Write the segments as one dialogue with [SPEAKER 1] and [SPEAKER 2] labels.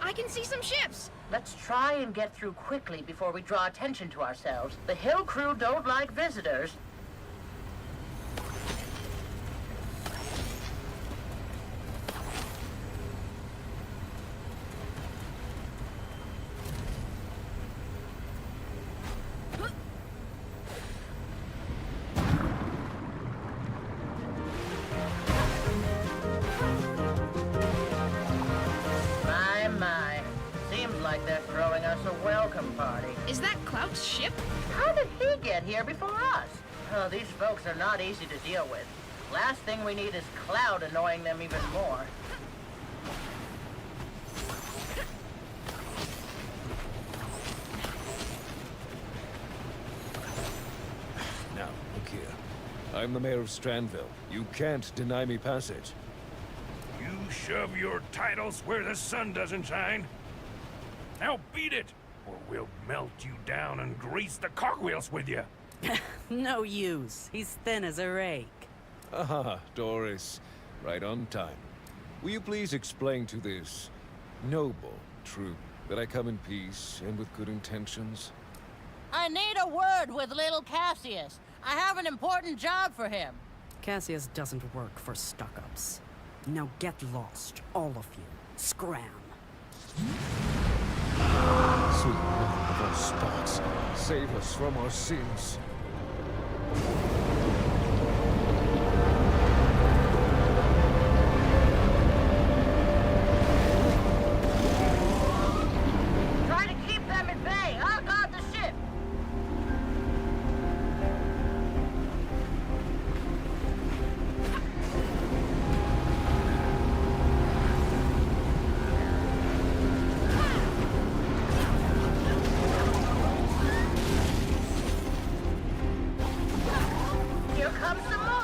[SPEAKER 1] I can see some ships.
[SPEAKER 2] Let's try and get through quickly before we draw attention to ourselves. The hill crew don't like visitors. Like they're throwing us a welcome party.
[SPEAKER 1] Is that Clout's ship?
[SPEAKER 2] How did he get here before us? Oh, these folks are not easy to deal with. Last thing we need is Cloud annoying them even more.
[SPEAKER 3] Now, look here. I'm the mayor of Strandville. You can't deny me passage.
[SPEAKER 4] You shove your titles where the sun doesn't shine. Now beat it, or we'll melt you down and grease the cogwheels with you.
[SPEAKER 5] No use. He's thin as a rake.
[SPEAKER 3] Aha, Doris. Right on time. Will you please explain to this noble troop that I come in peace and with good intentions?
[SPEAKER 2] I need a word with little Cassius. I have an important job for him.
[SPEAKER 5] Cassius doesn't work for stuck-ups. Now get lost, all of you. Scram.
[SPEAKER 3] Sweet mother of all spots, save us from our sins.
[SPEAKER 2] Try to keep them at bay. I'll guard the ship. Here comes some more.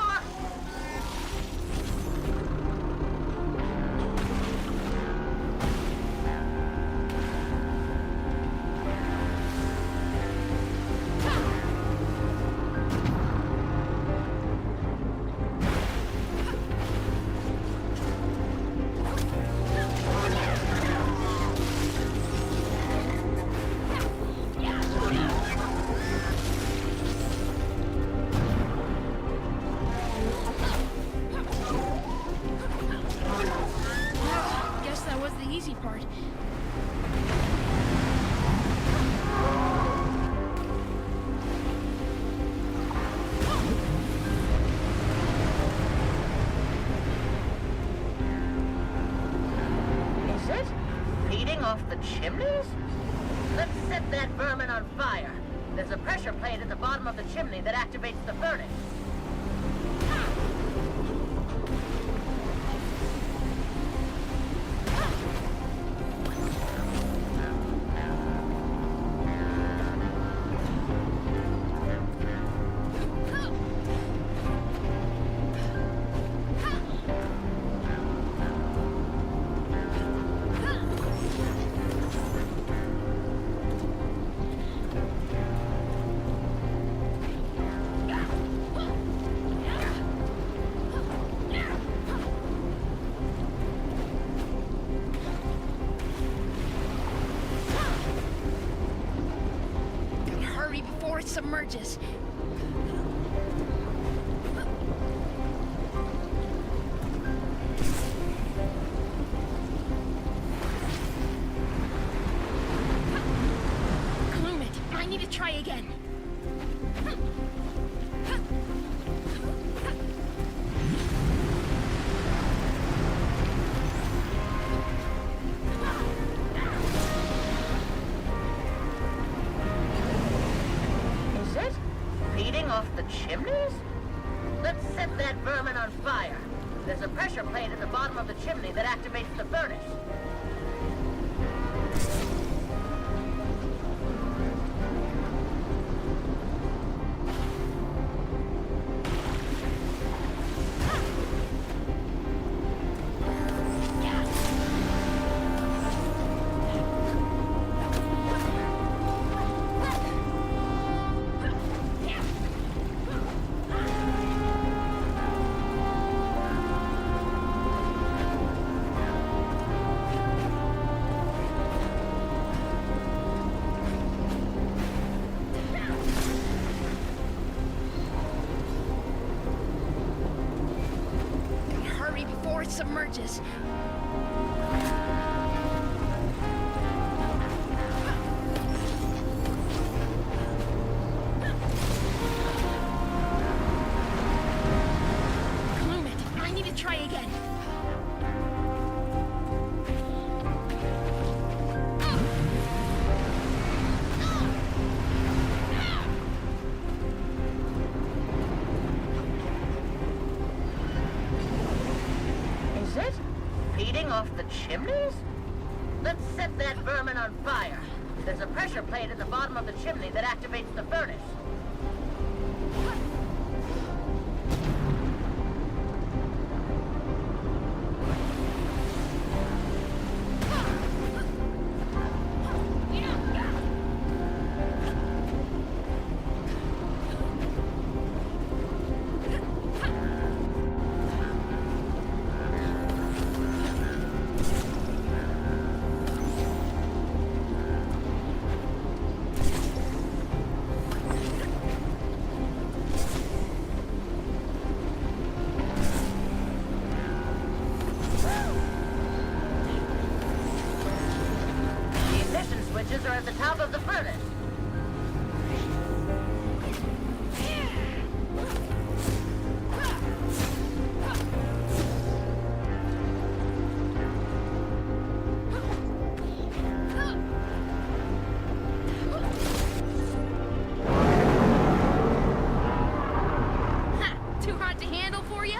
[SPEAKER 1] Guess that was the easy part.
[SPEAKER 2] Is it? Feeding off the chimneys? Let's set that vermin on fire. There's a pressure plate at the bottom of the chimney that activates the furnace.
[SPEAKER 1] Hurry before it submerges. Gloom it. I need to try again.
[SPEAKER 2] Is it? Feeding off the chimneys? Let's set that vermin on fire. There's a pressure plate at the bottom of the chimney that activates the furnace.
[SPEAKER 1] submerges. Gloom it. I need to try again.
[SPEAKER 2] Is it? Feeding off the chimneys? Let's set that vermin on fire. There's a pressure plate at the bottom of the chimney that activates the furnace. The ignition switches are at the top of the furnace.
[SPEAKER 1] Ha! Too hot to handle for you?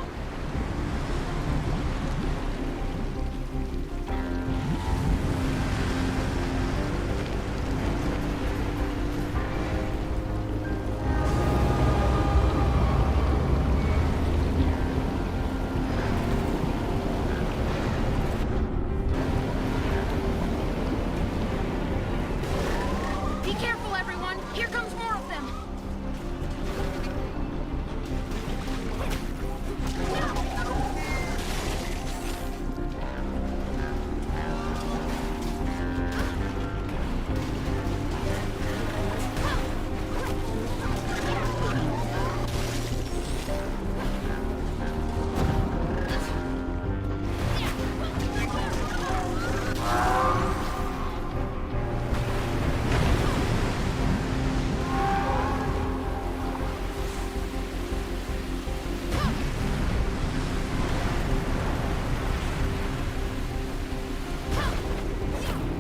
[SPEAKER 1] Be careful, everyone. Here comes more of them.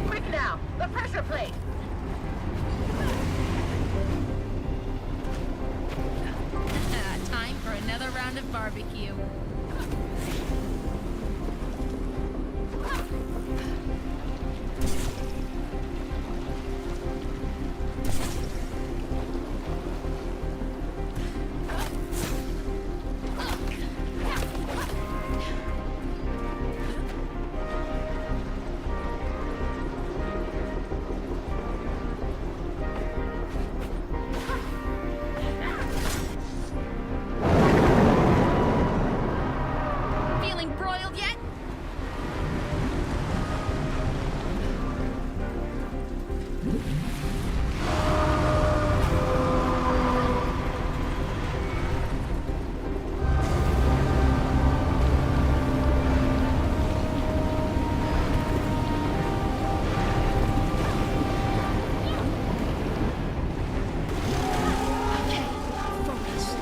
[SPEAKER 2] Quick now, the pressure plate.
[SPEAKER 1] Time for another round of barbecue. Feeling broiled yet? Okay, focus.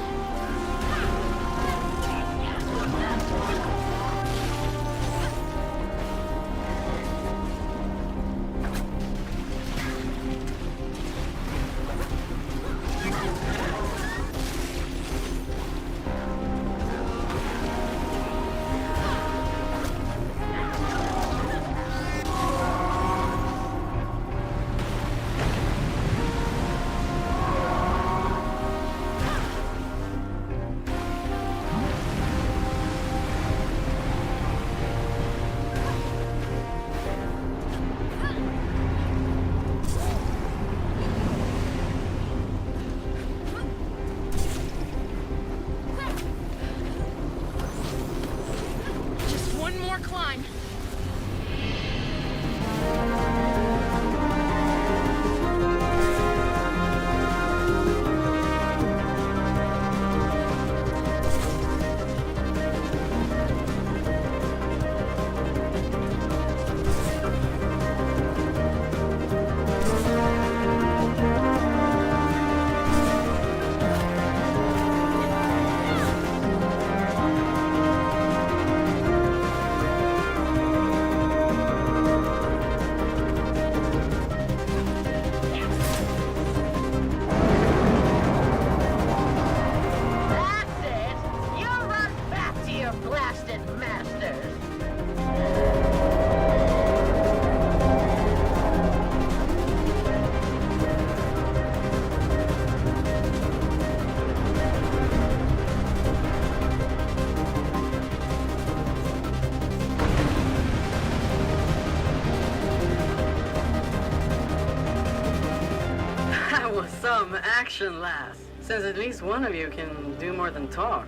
[SPEAKER 6] Ooh, some action, lass. Since at least one of you can do more than talk,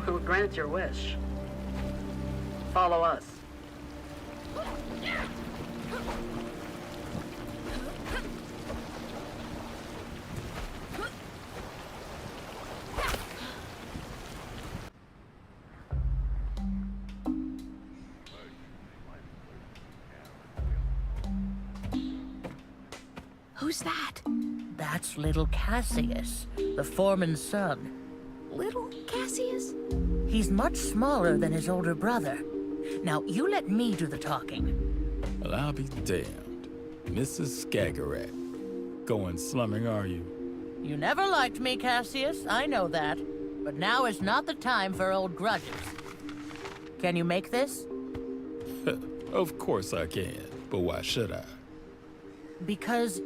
[SPEAKER 6] we'll grant your wish. Follow us.
[SPEAKER 1] Who's that?
[SPEAKER 2] That's little Cassius, the foreman's son.
[SPEAKER 1] Little Cassius?
[SPEAKER 2] He's much smaller than his older brother. Now, you let me do the talking.
[SPEAKER 7] Well, I'll be damned. Mrs. Skagerrak. Going slumming, are you?
[SPEAKER 2] You never liked me, Cassius, I know that. But now is not the time for old grudges. Can you make this?
[SPEAKER 7] Of course I can, but why should I?
[SPEAKER 2] Because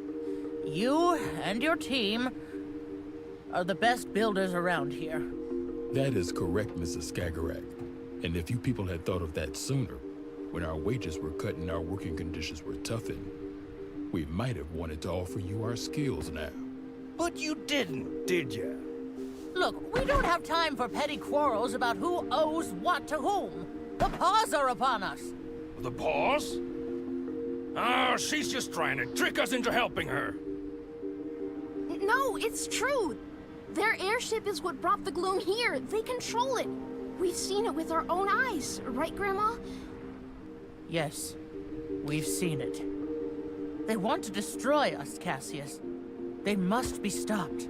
[SPEAKER 2] you and your team are the best builders around here.
[SPEAKER 7] That is correct, Mrs. Skagerrak. And if you people had thought of that sooner, when our wages were cut and our working conditions were toughened, we might have wanted to offer you our skills now.
[SPEAKER 4] But you didn't, did you?
[SPEAKER 2] Look, we don't have time for petty quarrels about who owes what to whom. The paws are upon us.
[SPEAKER 4] The paws? Oh, she's just trying to trick us into helping her.
[SPEAKER 1] No, it's true. Their airship is what brought the gloom here. They control it. We've seen it with our own eyes, right, Grandma?
[SPEAKER 2] Yes, we've seen it. They want to destroy us, Cassius. They must be stopped.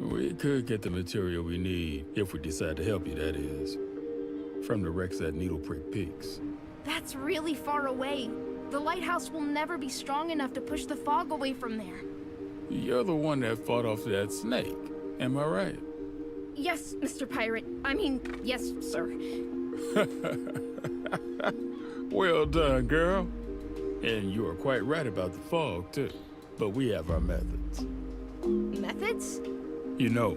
[SPEAKER 7] We could get the material we need, if we decide to help you, that is. From the wrecks at Needle Prick Peaks.
[SPEAKER 1] That's really far away. The lighthouse will never be strong enough to push the fog away from there.
[SPEAKER 7] You're the one that fought off that snake, am I right?
[SPEAKER 1] Yes, Mr. Pirate. I mean, yes, sir.
[SPEAKER 7] Well done, girl. And you are quite right about the fog, too. But we have our methods.
[SPEAKER 1] Methods?
[SPEAKER 7] You know,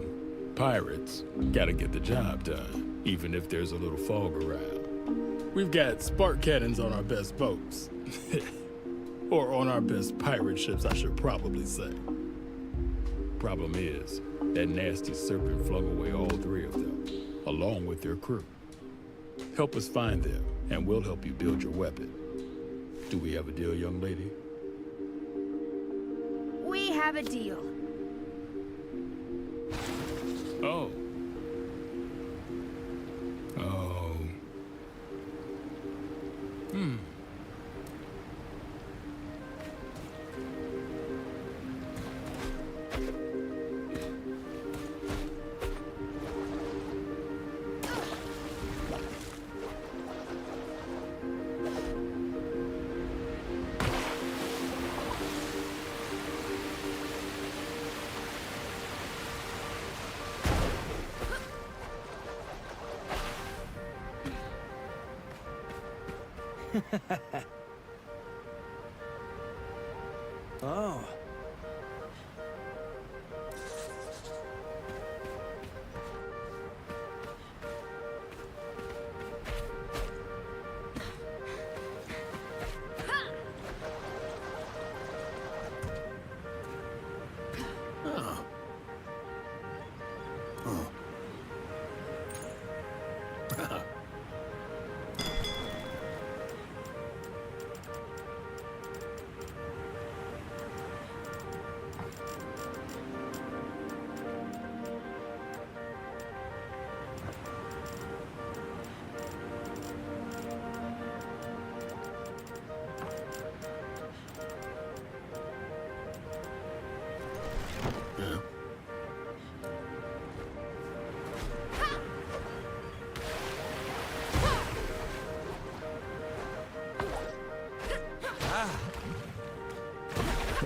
[SPEAKER 7] pirates gotta get the job done, even if there's a little fog around. We've got spark cannons on our best boats. Or on our best pirate ships, I should probably say. Problem is, that nasty serpent flung away all three of them, along with their crew. Help us find them, and we'll help you build your weapon. Do we have a deal, young lady?
[SPEAKER 1] We have a deal.
[SPEAKER 7] Oh. Oh.
[SPEAKER 3] Oh.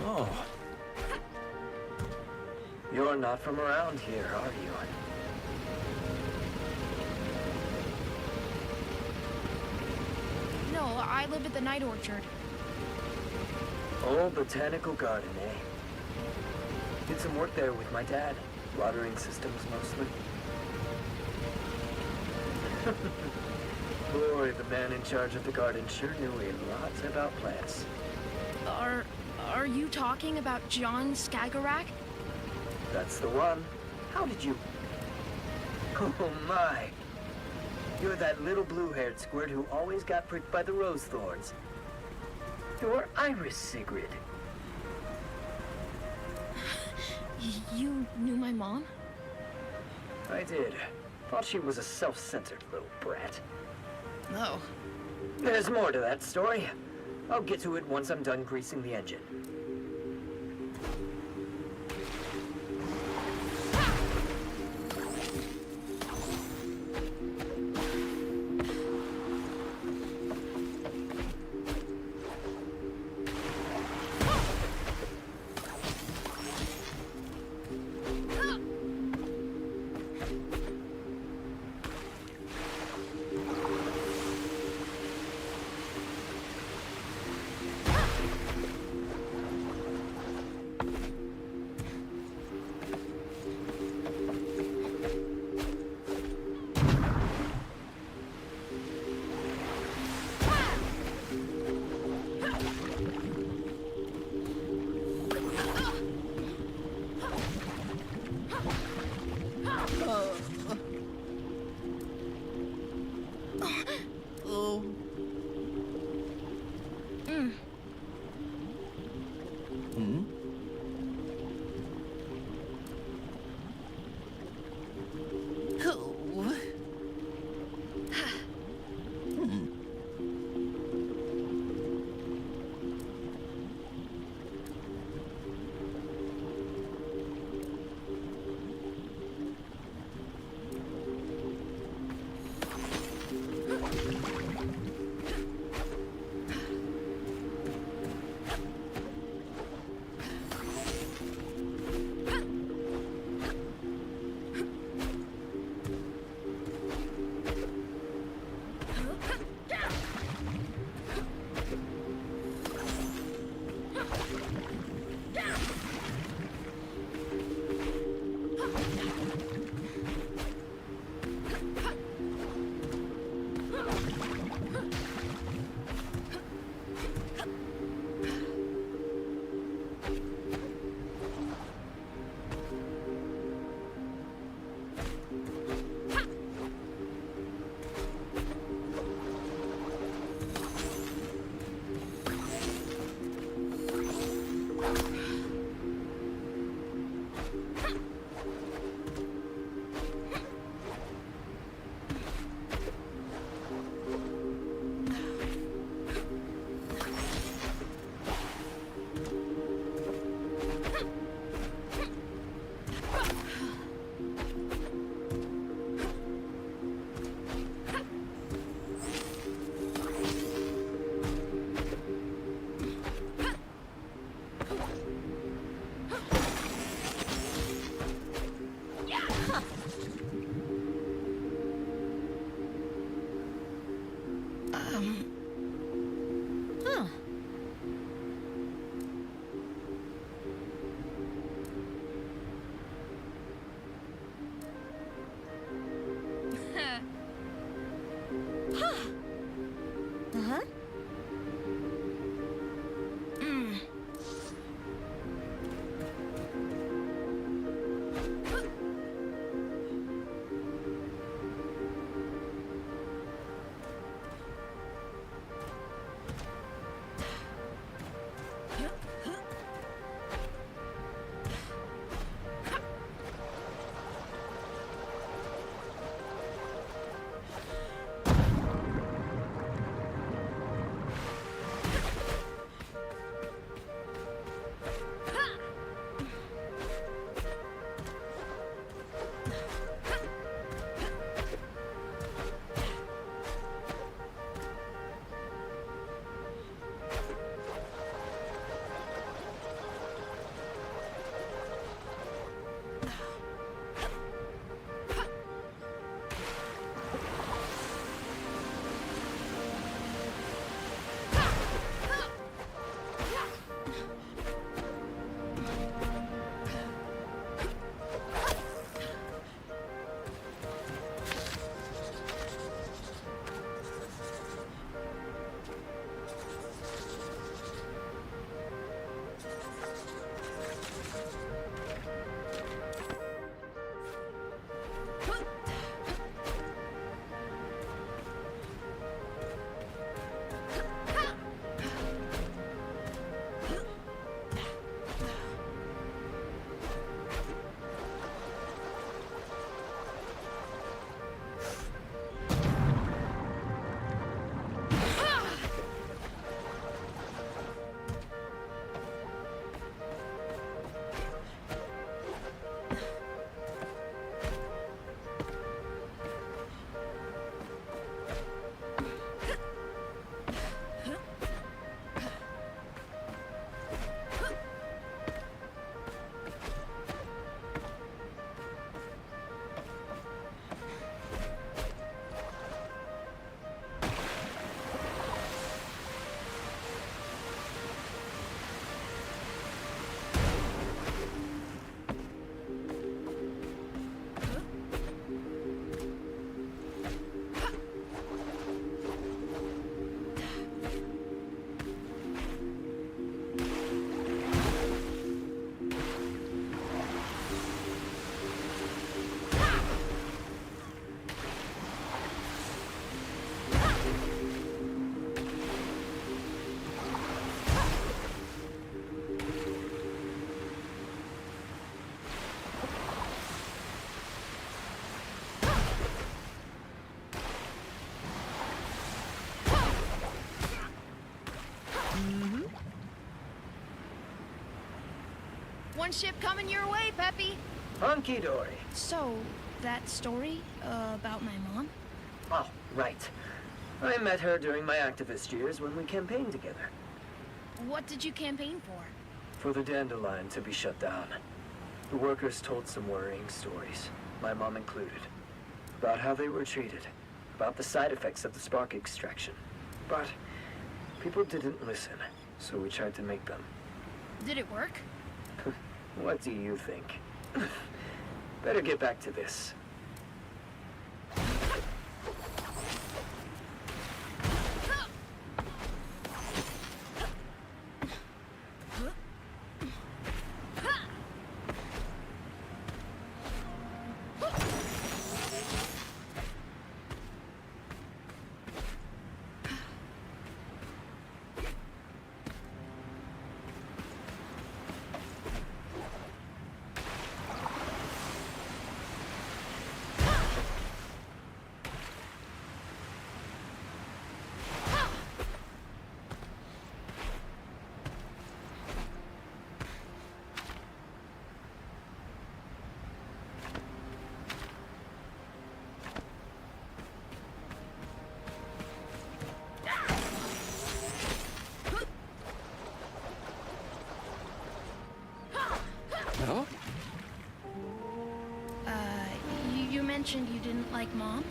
[SPEAKER 8] Oh. You're not from around here, are you?
[SPEAKER 1] No, I live at the Night Orchard.
[SPEAKER 8] Old botanical garden, eh? Did some work there with my dad. Watering systems, mostly. Boy, the man in charge of the garden sure knew a lot about plants.
[SPEAKER 1] Are you talking about John Skagerrak?
[SPEAKER 8] That's the one. How did you... Oh my. You're that little blue-haired squirt who always got pricked by the rose thorns. You're Iris, Sigrid.
[SPEAKER 1] You knew my mom?
[SPEAKER 8] I did. Thought she was a self-centered little brat.
[SPEAKER 1] Oh.
[SPEAKER 8] There's more to that story. I'll get to it once I'm done greasing the engine.
[SPEAKER 1] One ship coming your way, Peppy.
[SPEAKER 8] Hunky dory.
[SPEAKER 1] So, that story about my mom?
[SPEAKER 8] Oh, right. I met her during my activist years when we campaigned together.
[SPEAKER 1] What did you campaign for?
[SPEAKER 8] For the Dandelion to be shut down. The workers told some worrying stories, my mom included, about how they were treated, about the side effects of the spark extraction. But people didn't listen, so we tried to make them.
[SPEAKER 1] Did it work?
[SPEAKER 8] What do you think? Better get back to this.
[SPEAKER 3] No?
[SPEAKER 1] You mentioned you didn't like Mom?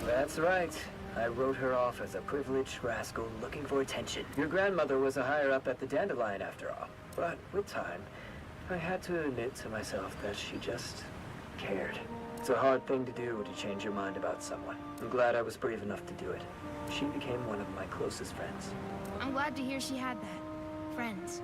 [SPEAKER 8] That's right. I wrote her off as a privileged rascal looking for attention. Your grandmother was a higher-up at the Dandelion, after all. But with time, I had to admit to myself that she just cared. It's a hard thing to do, to change your mind about someone. I'm glad I was brave enough to do it. She became one of my closest friends.
[SPEAKER 1] I'm glad to hear she had that. Friends.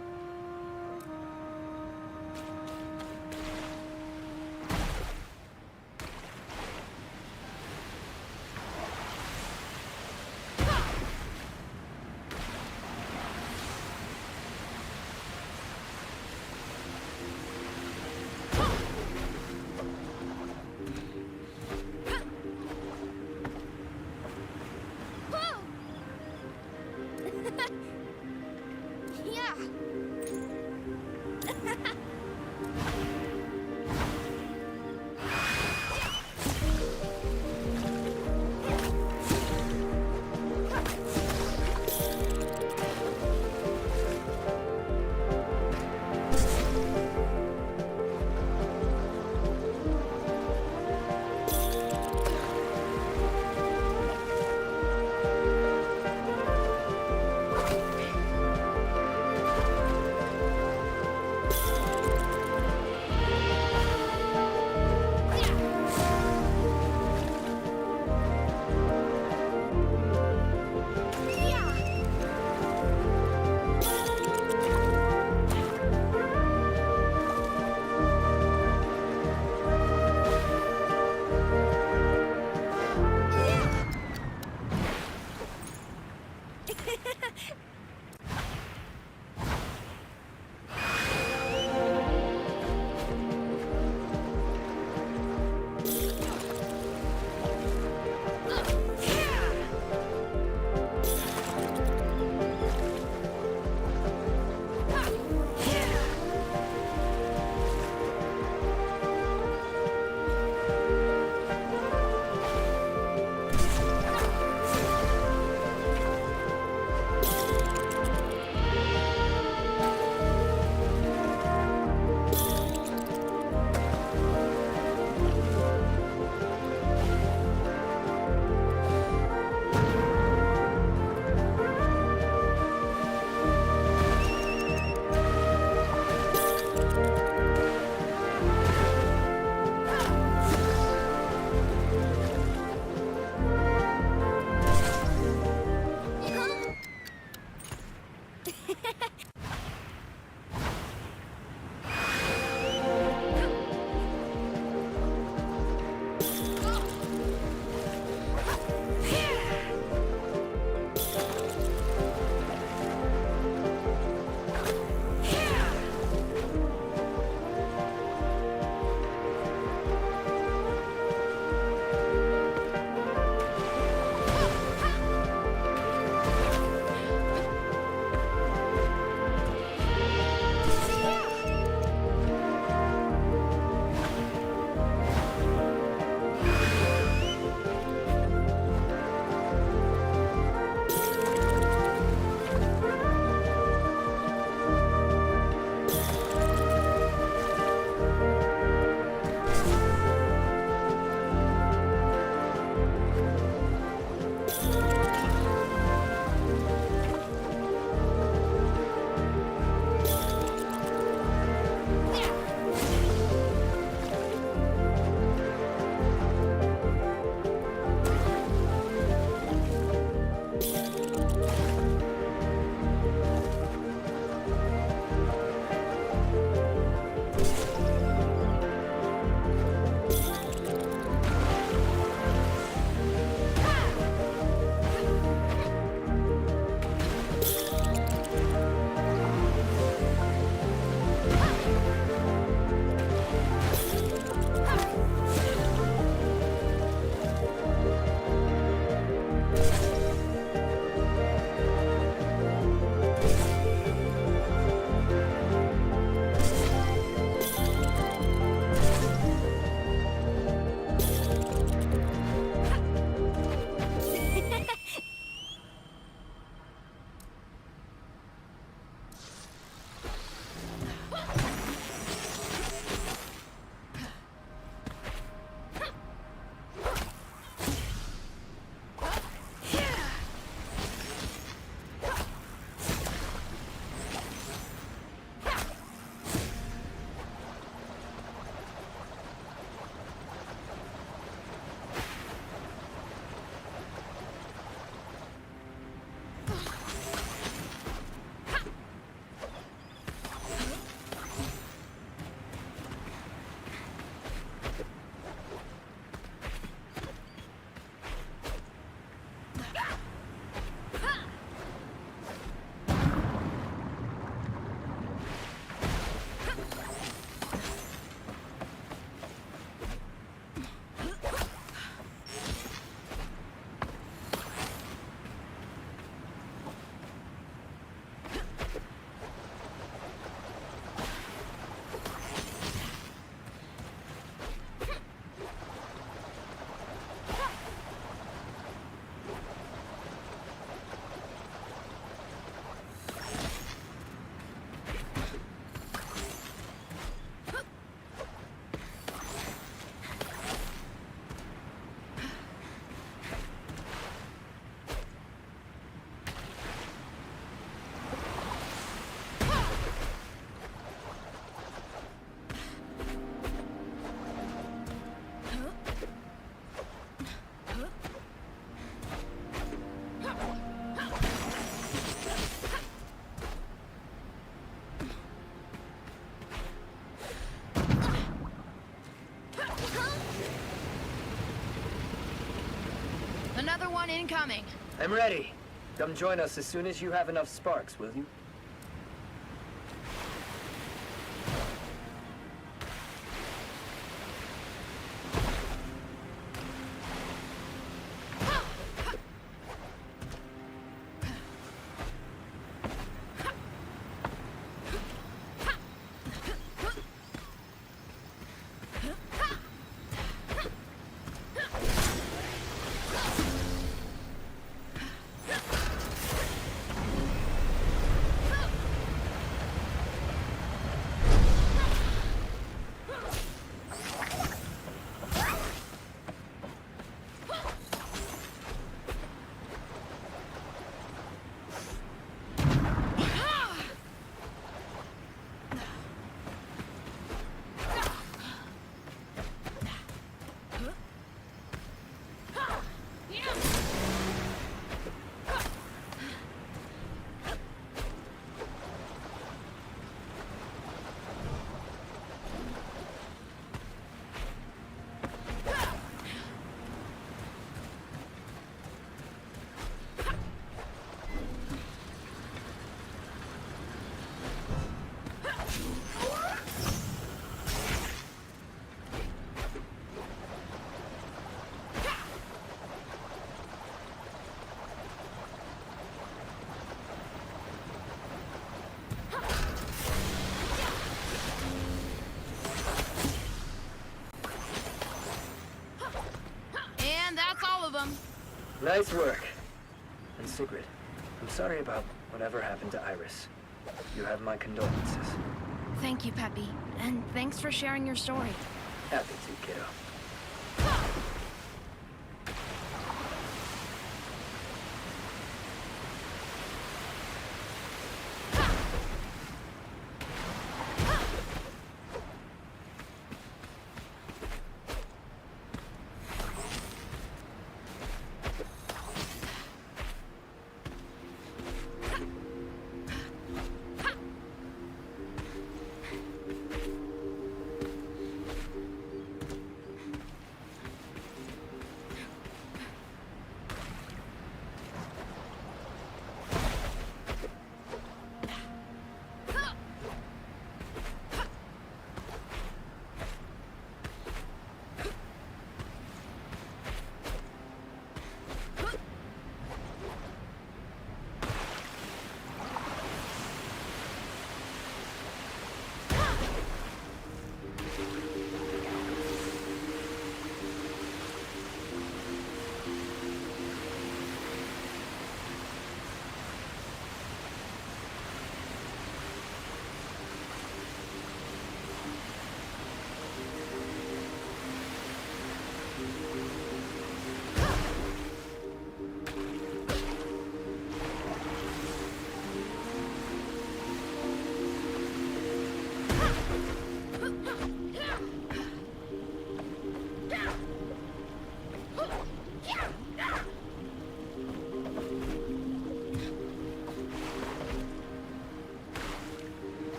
[SPEAKER 1] Yeah. Another one incoming.
[SPEAKER 8] I'm ready. Come join us as soon as you have enough sparks, will you?
[SPEAKER 1] And that's all of them.
[SPEAKER 8] Nice work. And Sigrid, I'm sorry about whatever happened to Iris. You have my condolences.
[SPEAKER 1] Thank you, Peppy. And thanks for sharing your story.
[SPEAKER 8] Happy to, kiddo.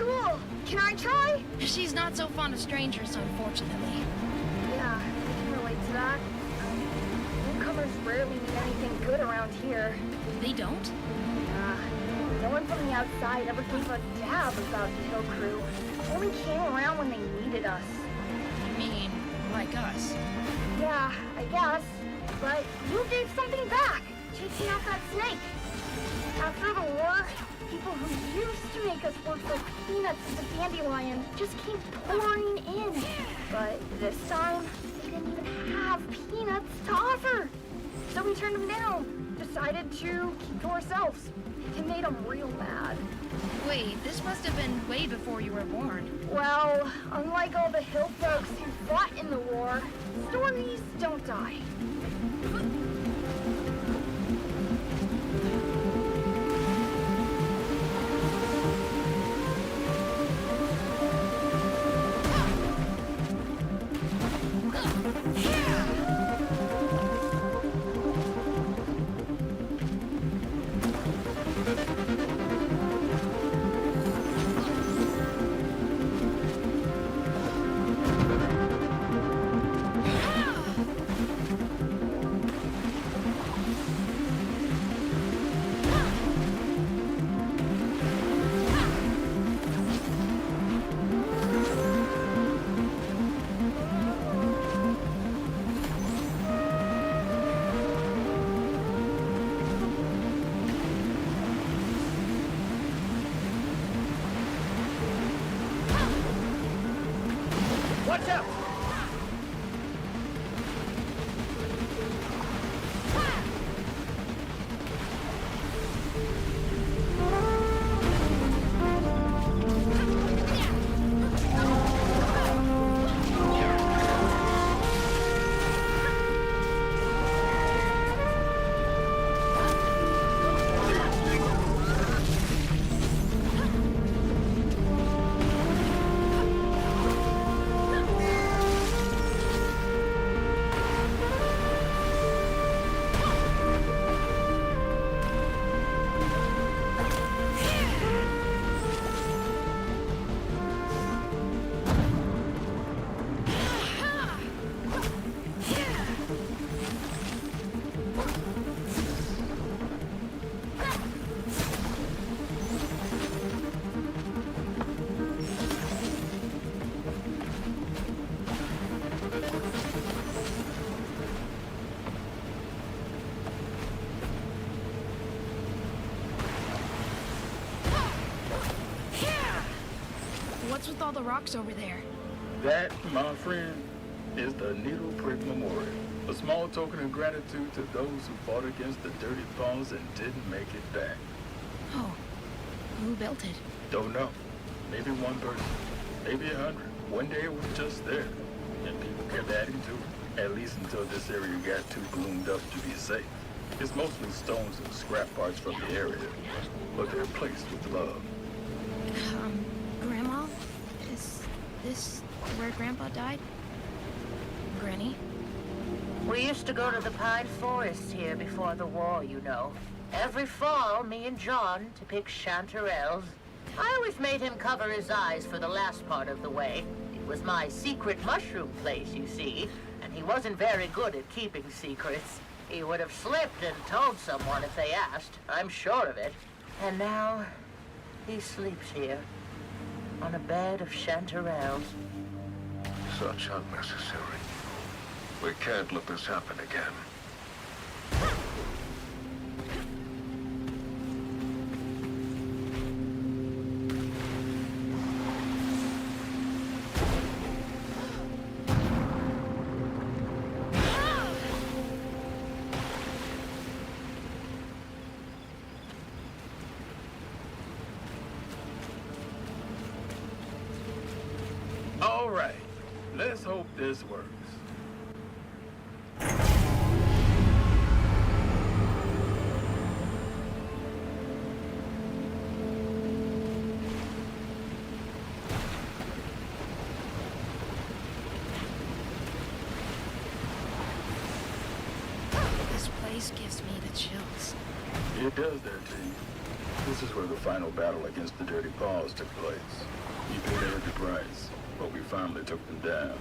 [SPEAKER 9] Cool. Can I try?
[SPEAKER 1] She's not so fond of strangers, unfortunately.
[SPEAKER 9] Yeah, I can relate to that. Newcomers rarely mean anything good around here.
[SPEAKER 1] They don't?
[SPEAKER 9] No one from the outside ever gave a dab about the Hill Crew. Only came around when they needed us.
[SPEAKER 1] You mean, like us?
[SPEAKER 9] Yeah, I guess. But you gave something back, chasing out that snake. After the war, people who used to make us work for peanuts at the dandelion just came pouring in. But this time, they didn't even have peanuts to offer. So we turned them down, decided to keep to ourselves. It made them real mad.
[SPEAKER 1] Wait, this must have been way before you were born.
[SPEAKER 9] Well, unlike all the hill folks who fought in the war, Stormies don't die.
[SPEAKER 2] Watch out!
[SPEAKER 1] What's with all the rocks over there?
[SPEAKER 7] That, my friend, is the Needle Prick Memorial. A small token of gratitude to those who fought against the Dirty Paws and didn't make it back.
[SPEAKER 1] Oh, who built it?
[SPEAKER 7] Don't know. Maybe one person. Maybe 100. One day it was just there. And people kept adding to it. At least until this area got too gloomed up to be safe. It's mostly stones and scrap parts from the area. But they're placed with love.
[SPEAKER 1] Grandma? Is this where Grandpa died? Granny?
[SPEAKER 2] We used to go to the pine forest here before the war, you know. Every fall, me and John, to pick chanterelles. I always made him cover his eyes for the last part of the way. It was my secret mushroom place, you see, and he wasn't very good at keeping secrets. He would have slipped and told someone if they asked, I'm sure of it. And now, he sleeps here, on a bed of chanterelles.
[SPEAKER 3] Such unnecessary. We can't let this happen again.
[SPEAKER 7] All right, let's hope this works.
[SPEAKER 1] This place gives me the chills.
[SPEAKER 7] It does that to you. This is where the final battle against the Dirty Paws took place. You paid a heavy price, but we finally took them down.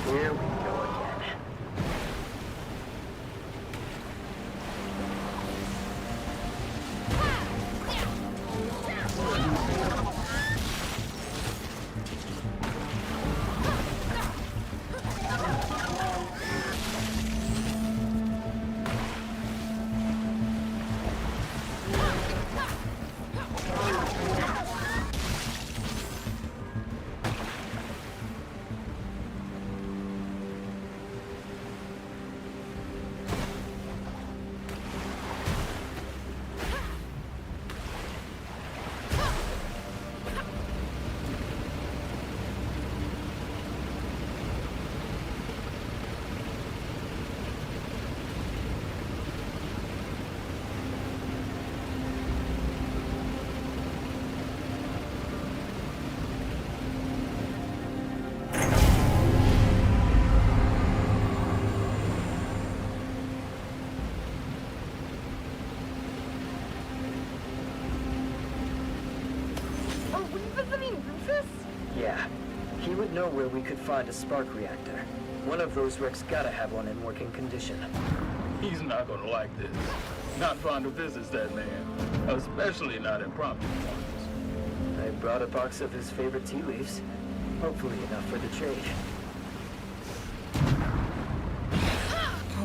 [SPEAKER 8] Here we go again.
[SPEAKER 9] Are we visiting Rufus?
[SPEAKER 8] Yeah. He would know where we could find a spark reactor. One of those wrecks gotta have one in working condition.
[SPEAKER 7] He's not gonna like this. Not fond of visits, that man. Especially not impromptu ones.
[SPEAKER 8] I brought a box of his favorite tea leaves. Hopefully enough for the trade.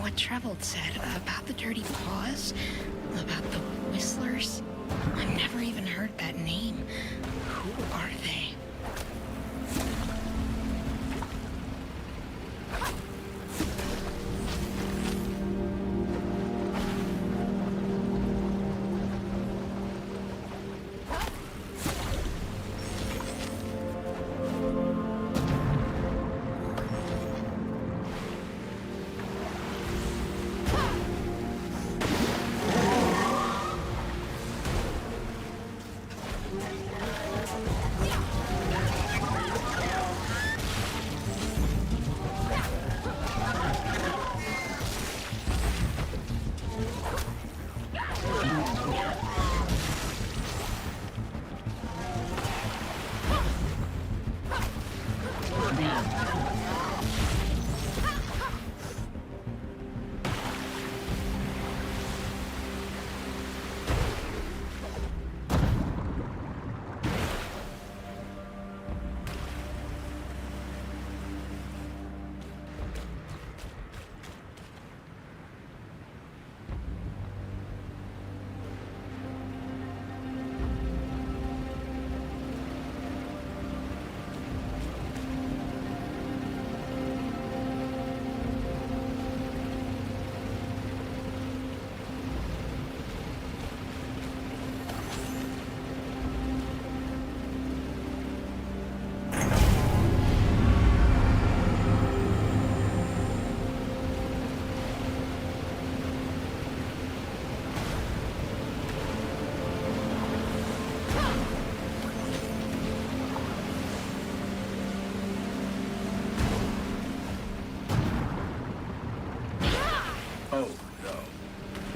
[SPEAKER 10] What Troubled said about the Dirty Paws, about the Whistlers. I've never even heard that name. Who are they?
[SPEAKER 7] Oh, no.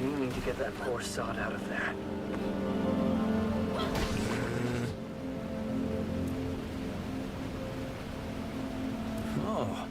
[SPEAKER 8] We need to get that poor sod out of there.
[SPEAKER 3] Oh.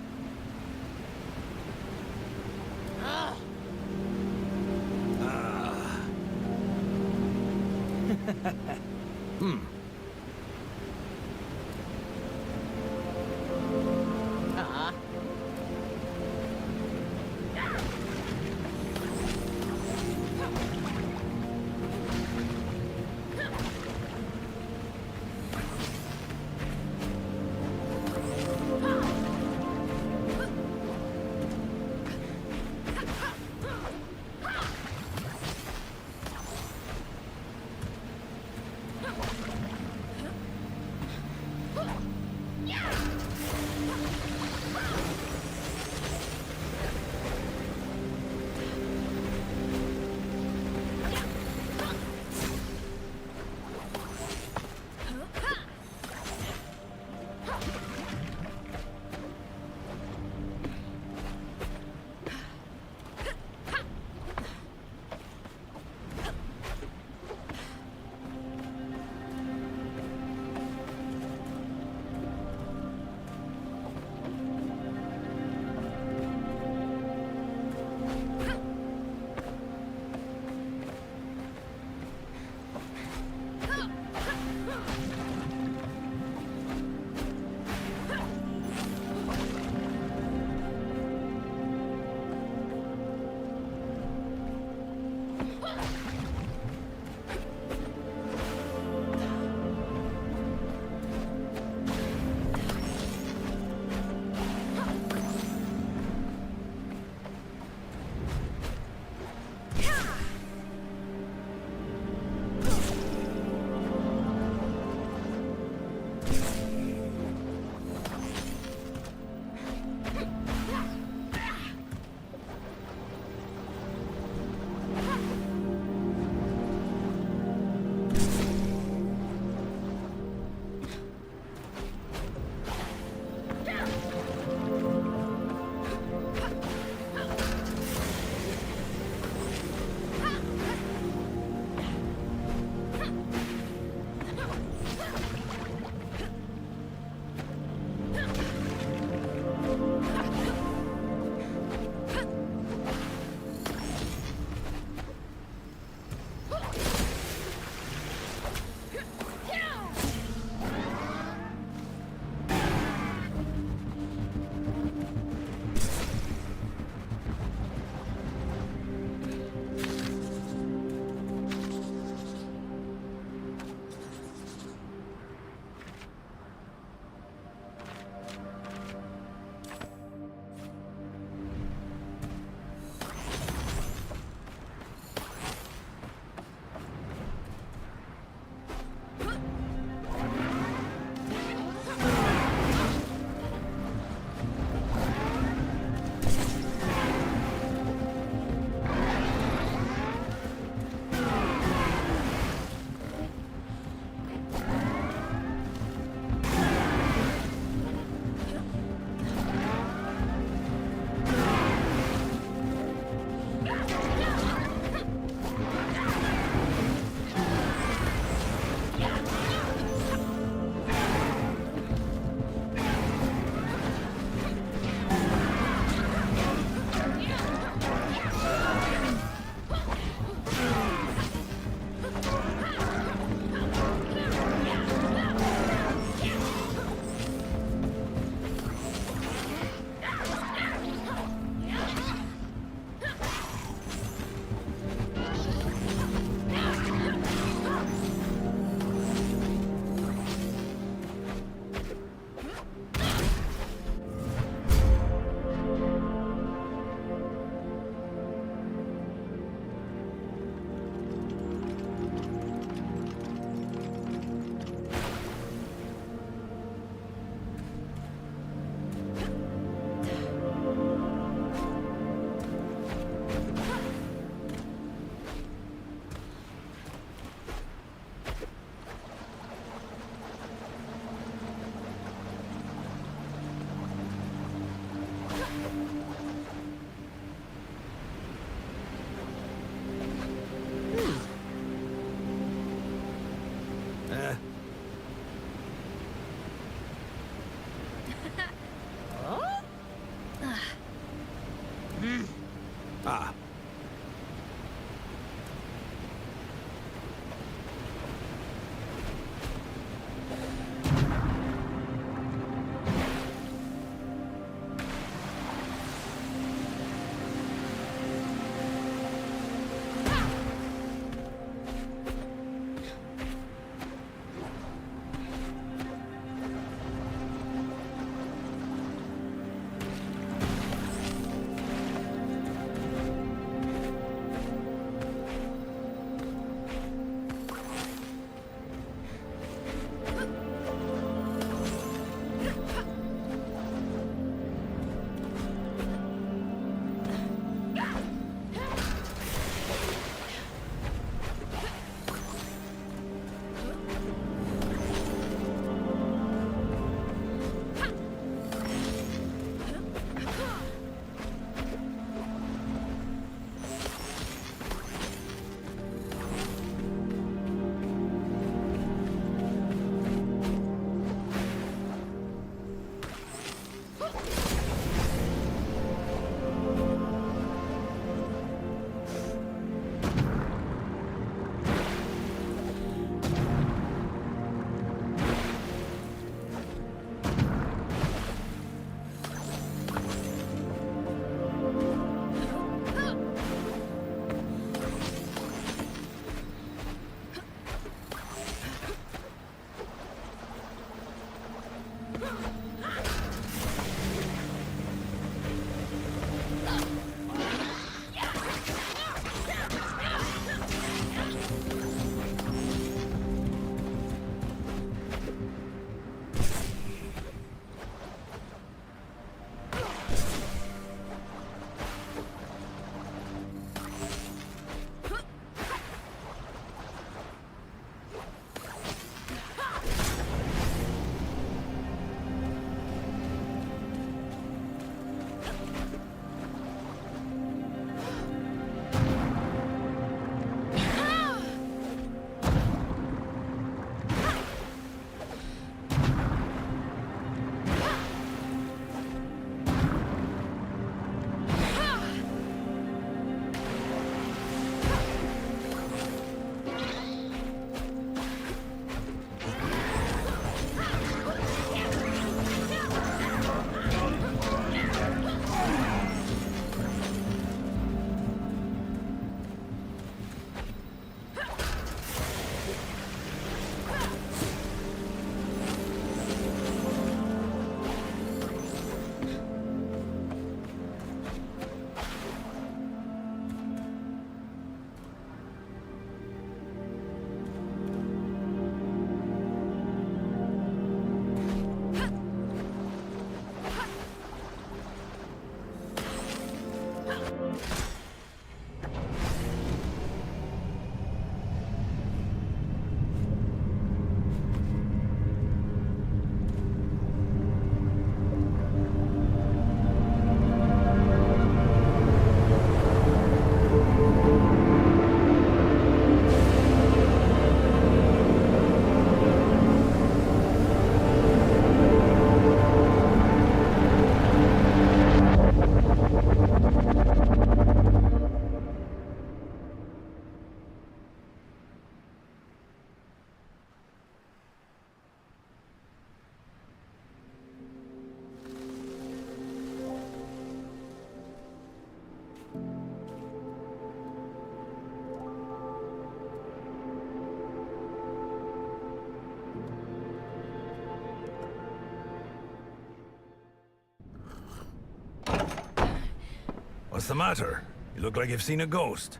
[SPEAKER 4] What's the matter? You look like you've seen a ghost.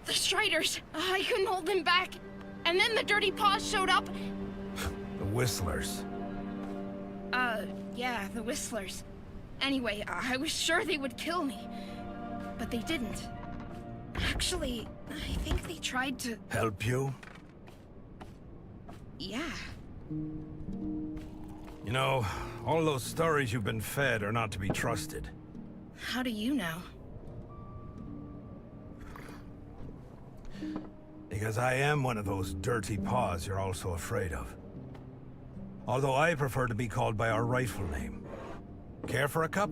[SPEAKER 1] The Striders! I couldn't hold them back. And then the Dirty Paws showed up.
[SPEAKER 4] The Whistlers.
[SPEAKER 1] Yeah, the Whistlers. Anyway, I was sure they would kill me. But they didn't. Actually, I think they tried to...
[SPEAKER 4] Help you?
[SPEAKER 1] Yeah.
[SPEAKER 4] You know, all those stories you've been fed are not to be trusted.
[SPEAKER 1] How do you know?
[SPEAKER 4] Because I am one of those dirty paws you're all so afraid of. Although I prefer to be called by our rightful name. Care for a cup?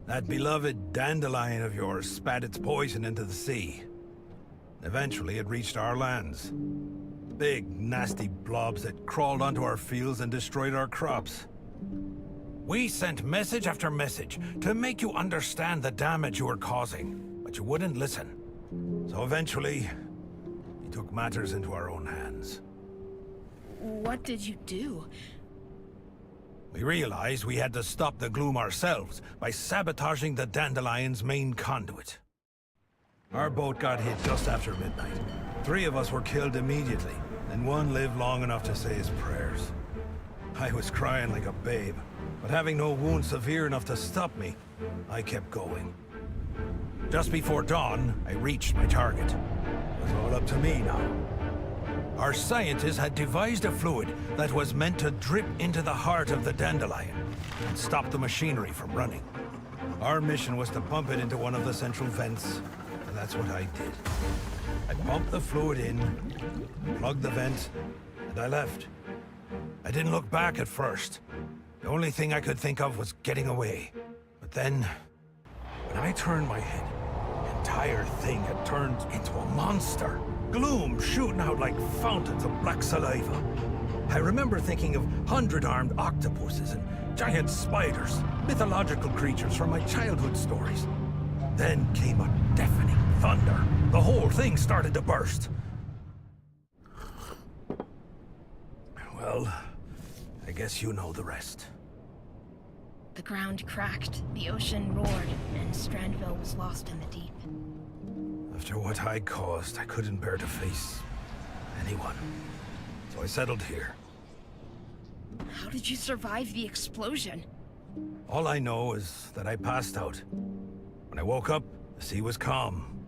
[SPEAKER 4] That beloved dandelion of yours spat its poison into the sea. Eventually, it reached our lands. Big, nasty blobs that crawled onto our fields and destroyed our crops. We sent message after message to make you understand the damage you were causing, but you wouldn't listen. So eventually, we took matters into our own hands.
[SPEAKER 1] What did you do?
[SPEAKER 4] We realized we had to stop the gloom ourselves by sabotaging the Dandelion's main conduit. Our boat got hit just after midnight. 3 of us were killed immediately, and 1 lived long enough to say his prayers. I was crying like a babe, but having no wound severe enough to stop me, I kept going. Just before dawn, I reached my target. It was all up to me now. Our scientists had devised a fluid that was meant to drip into the heart of the dandelion and stop the machinery from running. Our mission was to pump it into one of the central vents, and that's what I did. I pumped the fluid in, plugged the vent, and I left. I didn't look back at first. The only thing I could think of was getting away. But then, when I turned my head, the entire thing had turned into a monster. Gloom shooting out like fountains of black saliva. I remember thinking of 100-armed octopuses and giant spiders, mythological creatures from my childhood stories. Then came a deafening thunder. The whole thing started to burst. Well, I guess you know the rest.
[SPEAKER 1] The ground cracked, the ocean roared, and Strandville was lost in the deep.
[SPEAKER 4] After what I caused, I couldn't bear to face anyone. So I settled here.
[SPEAKER 1] How did you survive the explosion?
[SPEAKER 4] All I know is that I passed out. When I woke up, the sea was calm.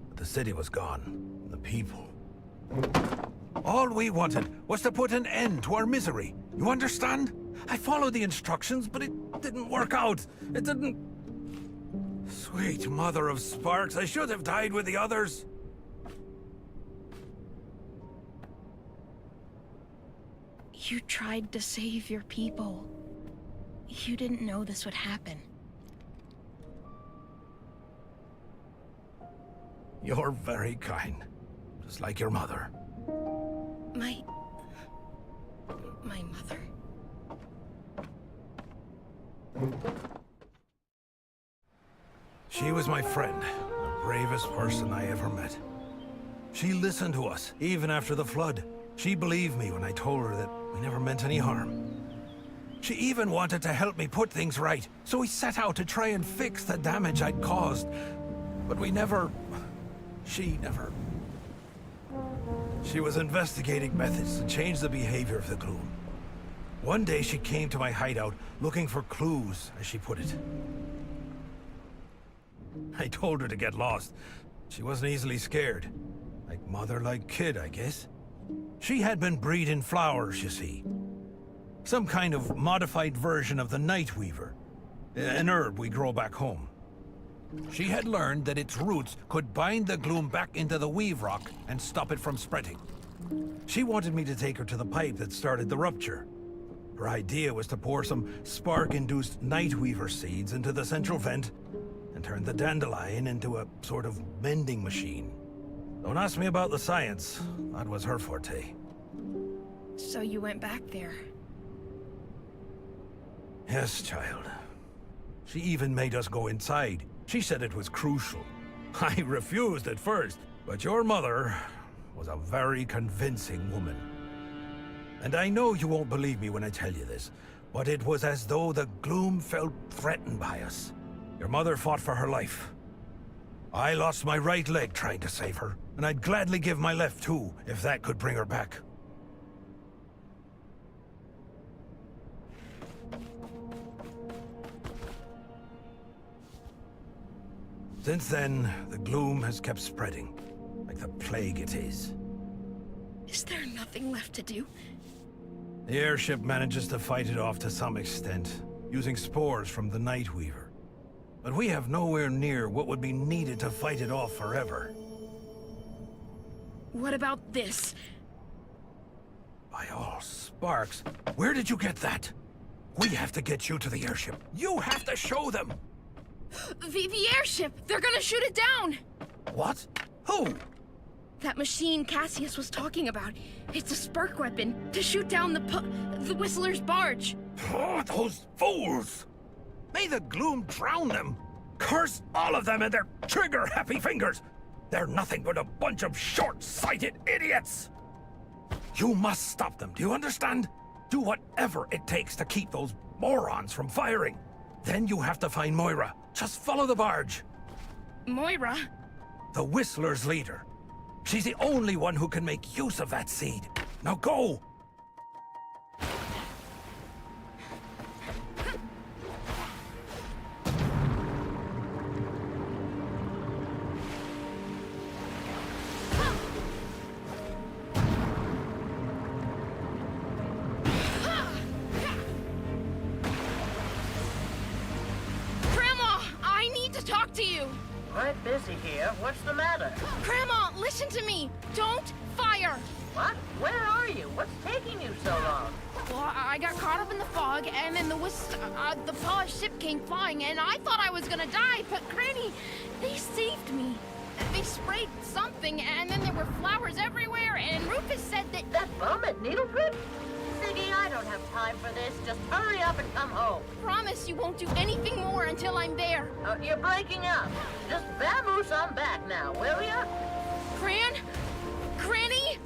[SPEAKER 4] But the city was gone. And the people. All we wanted was to put an end to our misery. You understand? I followed the instructions, but it didn't work out. It didn't... Sweet mother of sparks, I should have died with the others.
[SPEAKER 1] You tried to save your people. You didn't know this would happen.
[SPEAKER 4] You're very kind. Just like your mother.
[SPEAKER 1] My mother.
[SPEAKER 4] She was my friend, the bravest person I ever met. She listened to us, even after the flood. She believed me when I told her that we never meant any harm. She even wanted to help me put things right, so we set out to try and fix the damage I'd caused. But we never... She never... She was investigating methods to change the behavior of the gloom. One day she came to my hideout looking for clues, as she put it. I told her to get lost. She wasn't easily scared. Like mother, like kid, I guess. She had been breeding flowers, you see. Some kind of modified version of the night weaver. An herb we grow back home. She had learned that its roots could bind the gloom back into the weave rock and stop it from spreading. She wanted me to take her to the pipe that started the rupture. Her idea was to pour some spark-induced night weaver seeds into the central vent and turn the dandelion into a sort of mending machine. Don't ask me about the science. That was her forte.
[SPEAKER 1] So you went back there?
[SPEAKER 4] Yes, child. She even made us go inside. She said it was crucial. I refused at first, but your mother was a very convincing woman. And I know you won't believe me when I tell you this, But it was as though the gloom felt threatened by us. Your mother fought for her life. I lost my right leg trying to save her, and I'd gladly give my left too, if that could bring her back. Since then, the gloom has kept spreading, like the plague it is.
[SPEAKER 10] Is there nothing left to do?
[SPEAKER 4] The airship manages to fight it off to some extent, using spores from the Nightweaver. But we have nowhere near what would be needed to fight it off forever.
[SPEAKER 10] What about this?
[SPEAKER 4] By all sparks, where did you get that? We have to get you to the airship. You have to show them!
[SPEAKER 1] The airship! They're gonna shoot it down!
[SPEAKER 4] What? Who?
[SPEAKER 1] That machine Cassius was talking about. It's a spark weapon to shoot down the Whistler's barge.
[SPEAKER 4] Oh, those fools! May the gloom drown them! Curse all of them and their trigger-happy fingers! They're nothing but a bunch of short-sighted idiots! You must stop them, do you understand? Do whatever it takes to keep those morons from firing. Then you have to find Moira. Just follow the barge.
[SPEAKER 1] Moira?
[SPEAKER 4] The Whistler's leader. She's the only one who can make use of that seed. Now go!
[SPEAKER 1] Grandma, I need to talk to you.
[SPEAKER 2] Quite busy here. What's the matter?
[SPEAKER 1] Grandma, listen to me. Don't fire.
[SPEAKER 2] What? Where are you? What's taking you so long?
[SPEAKER 1] Well, I got caught up in the fog, and then the Paws ship came flying, and I thought I was gonna die, but Granny, they saved me. They sprayed something, and then there were flowers everywhere, and Rufus said that...
[SPEAKER 2] That bum at Needlegrip? Siggy, I don't have time for this. Just hurry up and come home.
[SPEAKER 1] Promise you won't do anything more until I'm there.
[SPEAKER 2] You're breaking up. Just vamoose on back now, will ya?
[SPEAKER 1] Granny?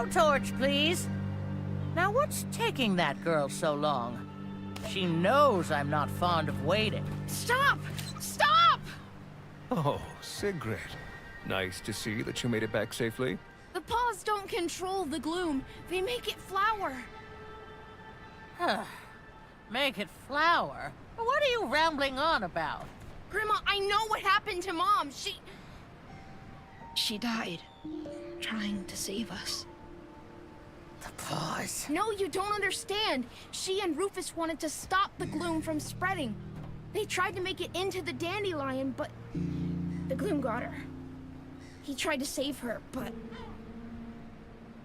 [SPEAKER 2] blowtorch, please. Now, what's taking that girl so long? She knows I'm not fond of waiting.
[SPEAKER 1] Stop! Stop!
[SPEAKER 3] Oh, Sigrid. Nice to see that you made it back safely.
[SPEAKER 1] The paws don't control the gloom. They make it flower.
[SPEAKER 2] Make it flower? What are you rambling on about?
[SPEAKER 1] Grandma, I know what happened to Mom.
[SPEAKER 10] She died, trying to save us.
[SPEAKER 2] The paws.
[SPEAKER 1] No, you don't understand. She and Rufus wanted to stop the gloom from spreading. They tried to make it into the dandelion, but the gloom got her. He tried to save her, but...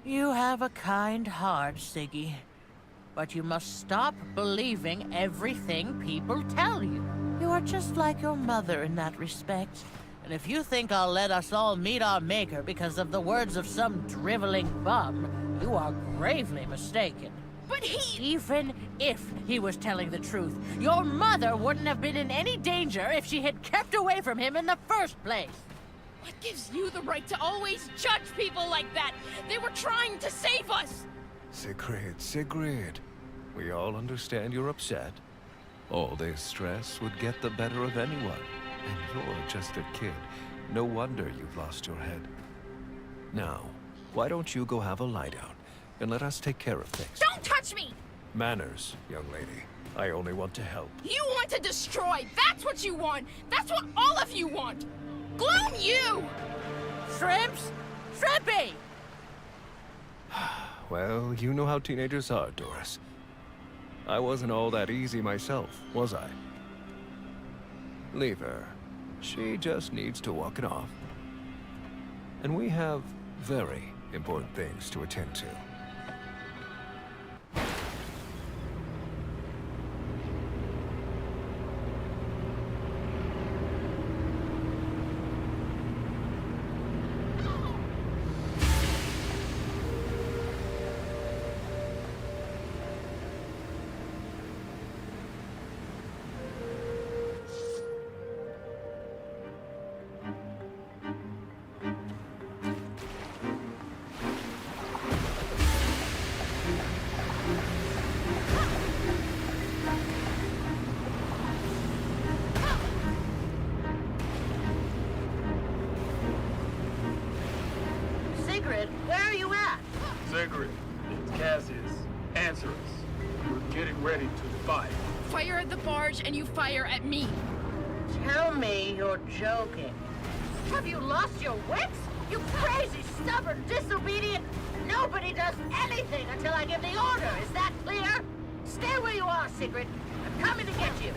[SPEAKER 2] You have a kind heart, Siggy. But you must stop believing everything people tell you. You are just like your mother in that respect. And if you think I'll let us all meet our maker because of the words of some driveling bum, you are gravely mistaken.
[SPEAKER 1] But he...
[SPEAKER 2] Even if he was telling the truth, your mother wouldn't have been in any danger if she had kept away from him in the first place.
[SPEAKER 1] What gives you the right to always judge people like that? They were trying to save us!
[SPEAKER 3] Sigrid. We all understand you're upset. All this stress would get the better of anyone. And you're just a kid. No wonder you've lost your head. Now, why don't you go have a lie down, and let us take care of things.
[SPEAKER 1] Don't touch me!
[SPEAKER 3] Manners, young lady. I only want to help.
[SPEAKER 1] You want to destroy! That's what you want! That's what all of you want! Gloom you!
[SPEAKER 2] Shrimps? Shrimpy!
[SPEAKER 3] Well, you know how teenagers are, Doris. I wasn't all that easy myself, was I? Leave her. She just needs to walk it off. And we have very important things to attend to.
[SPEAKER 2] Sigrid, where are you at?
[SPEAKER 11] Sigrid, it's Cassius. Answer us. We're getting ready to fight.
[SPEAKER 1] Fire at the barge and you fire at me.
[SPEAKER 2] Tell me you're joking. Have you lost your wits? You crazy, stubborn, disobedient... Nobody does anything until I give the order. Is that clear? Stay where you are, Sigrid. I'm coming to get you.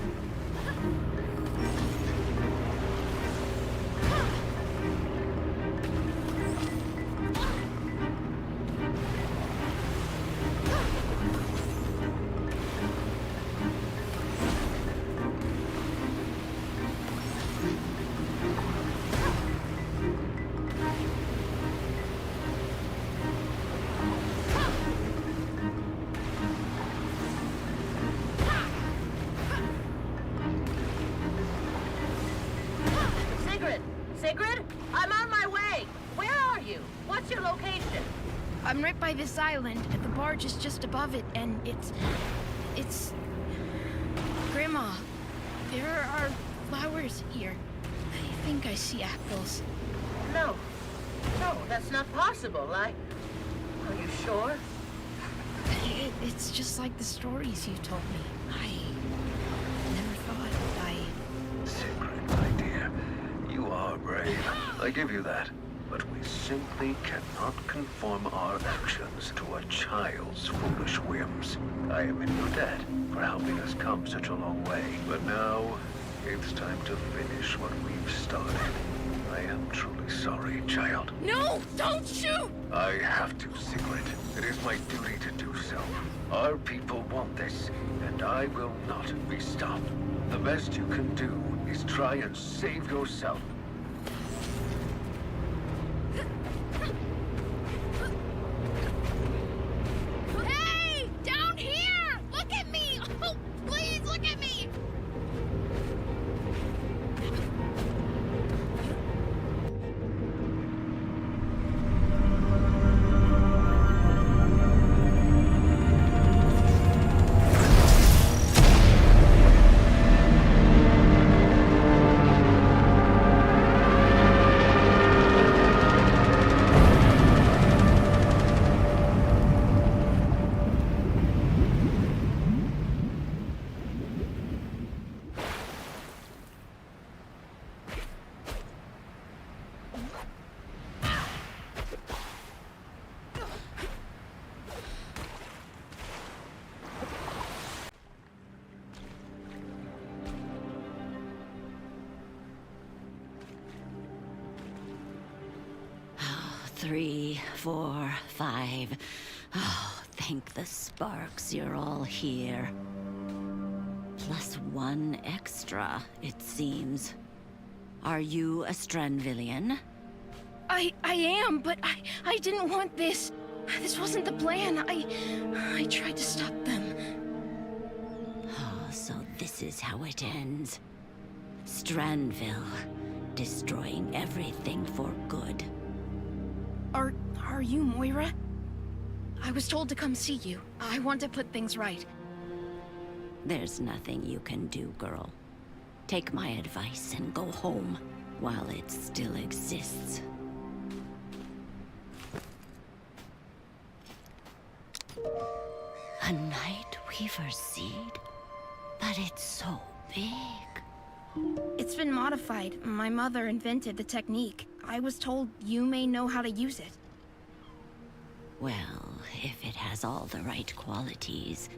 [SPEAKER 2] Sigrid, I'm on my way. Where are you? What's your location?
[SPEAKER 1] I'm right by this island. The barge is just above it, and it's... Grandma, there are flowers here. I think I see apples.
[SPEAKER 2] No, that's not possible. Are you sure?
[SPEAKER 1] It's just like the stories you told me. I never thought
[SPEAKER 12] Sigrid, my dear, you are brave. I give you that. But we simply cannot conform our actions to a child's foolish whims. I am in your debt for helping us come such a long way. But now, it's time to finish what we've started. I am truly sorry, child.
[SPEAKER 1] No! Don't shoot!
[SPEAKER 12] I have to, Sigrid. It is my duty to do so. Our people want this, and I will not be stopped. The best you can do is try and save yourself.
[SPEAKER 1] Hey! Down here! Look at me! Oh, please look at me!
[SPEAKER 13] 3, 4, 5. Oh, thank the sparks you're all here. Plus 1 extra, it seems. Are you a Stranvillian?
[SPEAKER 1] I am, but I didn't want this. This wasn't the plan. I tried to stop them.
[SPEAKER 13] Oh, so this is how it ends. Stranville, destroying everything for good.
[SPEAKER 1] Are you Moira? I was told to come see you. I want to put things right.
[SPEAKER 13] There's nothing you can do, girl. Take my advice and go home while it still exists. A Night Weaver seed? But it's so big.
[SPEAKER 1] It's been modified. My mother invented the technique. I was told you may know how to use it.
[SPEAKER 13] Well, if it has all the right qualities.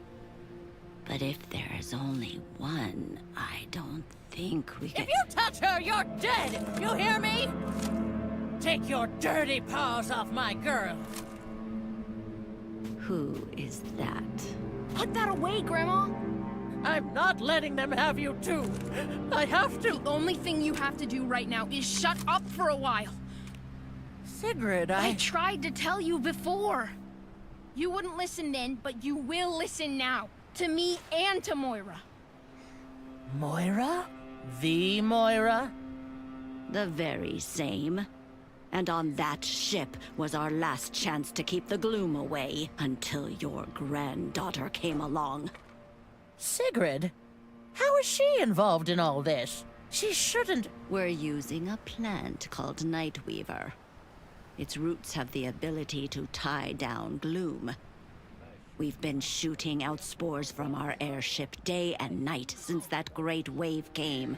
[SPEAKER 13] But if there's only one, I don't think we can—
[SPEAKER 14] If you touch her, you're dead! You hear me? Take your dirty paws off my girl!
[SPEAKER 13] Who is that?
[SPEAKER 1] Put that away, Grandma!
[SPEAKER 14] I'm not letting them have you too! I have to—
[SPEAKER 1] The only thing you have to do right now is shut up for a while.
[SPEAKER 14] Sigrid,
[SPEAKER 1] I tried to tell you before. You wouldn't listen then, but you will listen now. To me and to Moira.
[SPEAKER 14] Moira? The Moira?
[SPEAKER 13] The very same. And on that ship was our last chance to keep the gloom away until your granddaughter came along.
[SPEAKER 14] Sigrid? How is she involved in all this? She shouldn't—
[SPEAKER 13] We're using a plant called Nightweaver. Its roots have the ability to tie down gloom. We've been shooting out spores from our airship day and night since that great wave came.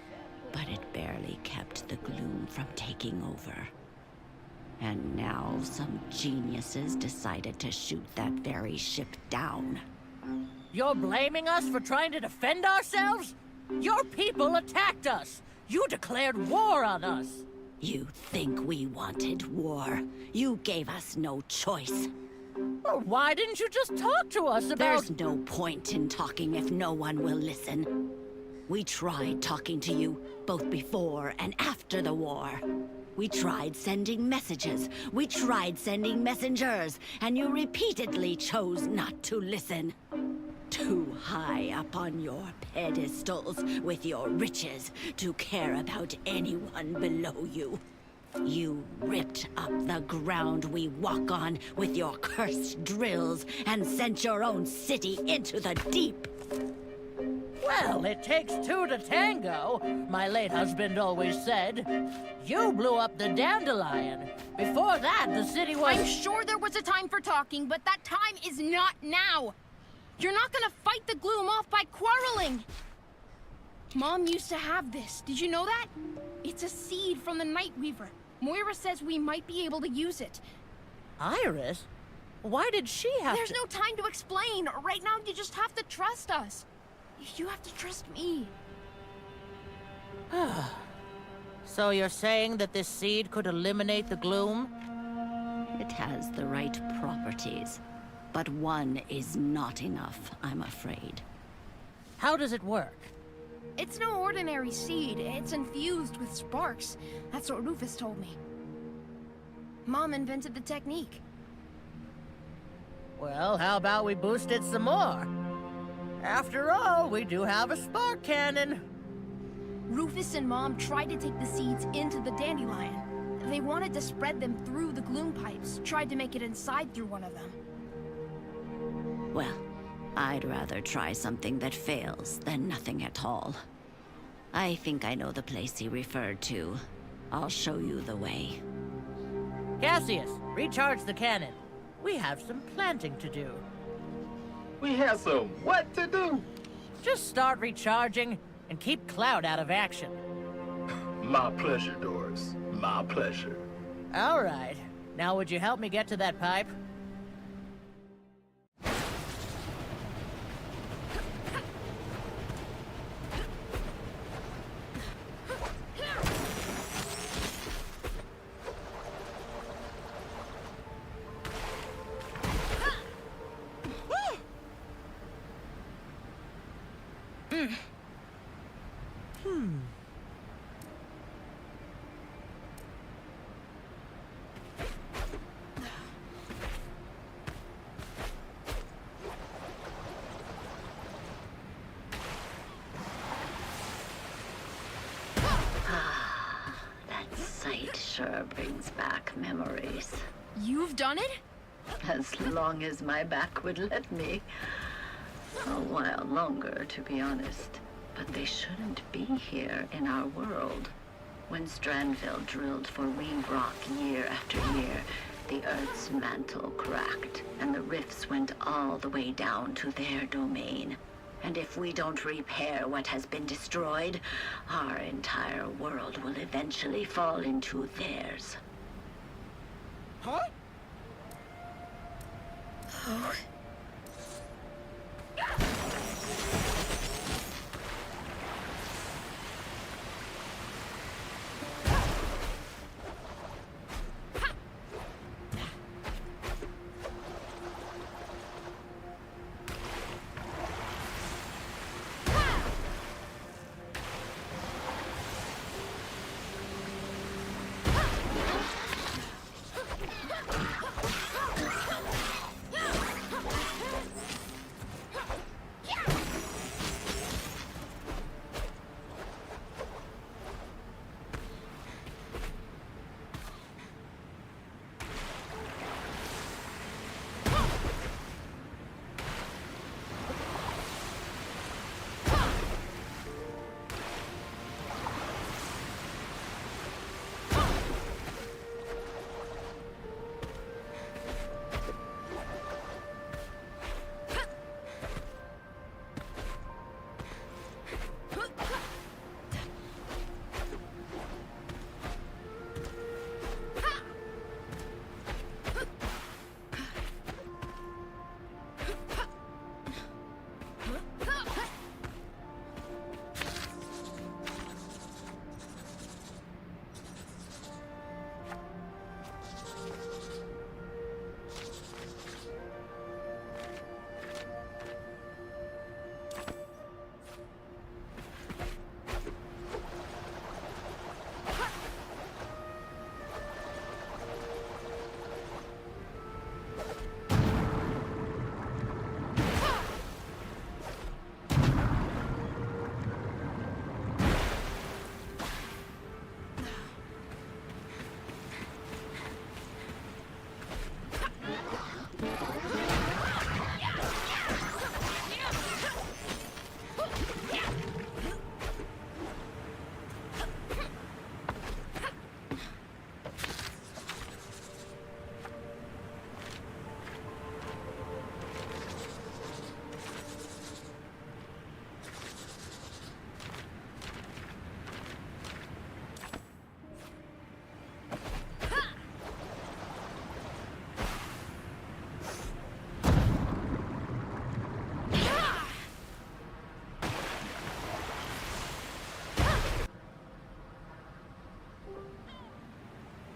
[SPEAKER 13] But it barely kept the gloom from taking over. And now some geniuses decided to shoot that very ship down.
[SPEAKER 14] You're blaming us for trying to defend ourselves? Your people attacked us! You declared war on us!
[SPEAKER 13] You think we wanted war? You gave us no choice.
[SPEAKER 14] Well, why didn't you just talk to us about—
[SPEAKER 13] There's no point in talking if no one will listen. We tried talking to you, both before and after the war. We tried sending messages. We tried sending messengers, and you repeatedly chose not to listen. Too high up on your pedestals with your riches to care about anyone below you. You ripped up the ground we walk on with your cursed drills and sent your own city into the deep.
[SPEAKER 14] Well, it takes two to tango, my late husband always said. You blew up the dandelion. Before that, the city was—
[SPEAKER 1] I'm sure there was a time for talking, but that time is not now. You're not gonna fight the gloom off by quarreling. Mom used to have this. Did you know that? It's a seed from the Nightweaver. Moira says we might be able to use it.
[SPEAKER 14] Iris? Why did she have
[SPEAKER 1] There's no time to explain. Right now, you just have to trust us. You have to trust me.
[SPEAKER 14] So you're saying that this seed could eliminate the gloom?
[SPEAKER 13] It has the right properties, but one is not enough, I'm afraid.
[SPEAKER 14] How does it work?
[SPEAKER 1] It's no ordinary seed. It's infused with sparks. That's what Rufus told me. Mom invented the technique.
[SPEAKER 14] Well, how about we boost it some more? After all, we do have a spark cannon.
[SPEAKER 1] Rufus and Mom tried to take the seeds into the dandelion. They wanted to spread them through the gloom pipes, tried to make it inside through one of them.
[SPEAKER 13] Well, I'd rather try something that fails than nothing at all. I think I know the place he referred to. I'll show you the way.
[SPEAKER 14] Cassius, recharge the cannon. We have some planting to do.
[SPEAKER 11] We have some what to do?
[SPEAKER 14] Just start recharging and keep Cloud out of action.
[SPEAKER 11] My pleasure, Doris. My pleasure.
[SPEAKER 14] All right. Now would you help me get to that pipe?
[SPEAKER 13] sure brings back memories.
[SPEAKER 1] You've done it?
[SPEAKER 13] As long as my back would let me. A while longer, to be honest. But they shouldn't be here in our world. When Strandville drilled for reed rock year after year, the Earth's mantle cracked, and the rifts went all the way down to their domain. And if we don't repair what has been destroyed, our entire world will eventually fall into theirs.
[SPEAKER 14] Huh?
[SPEAKER 10] Oh.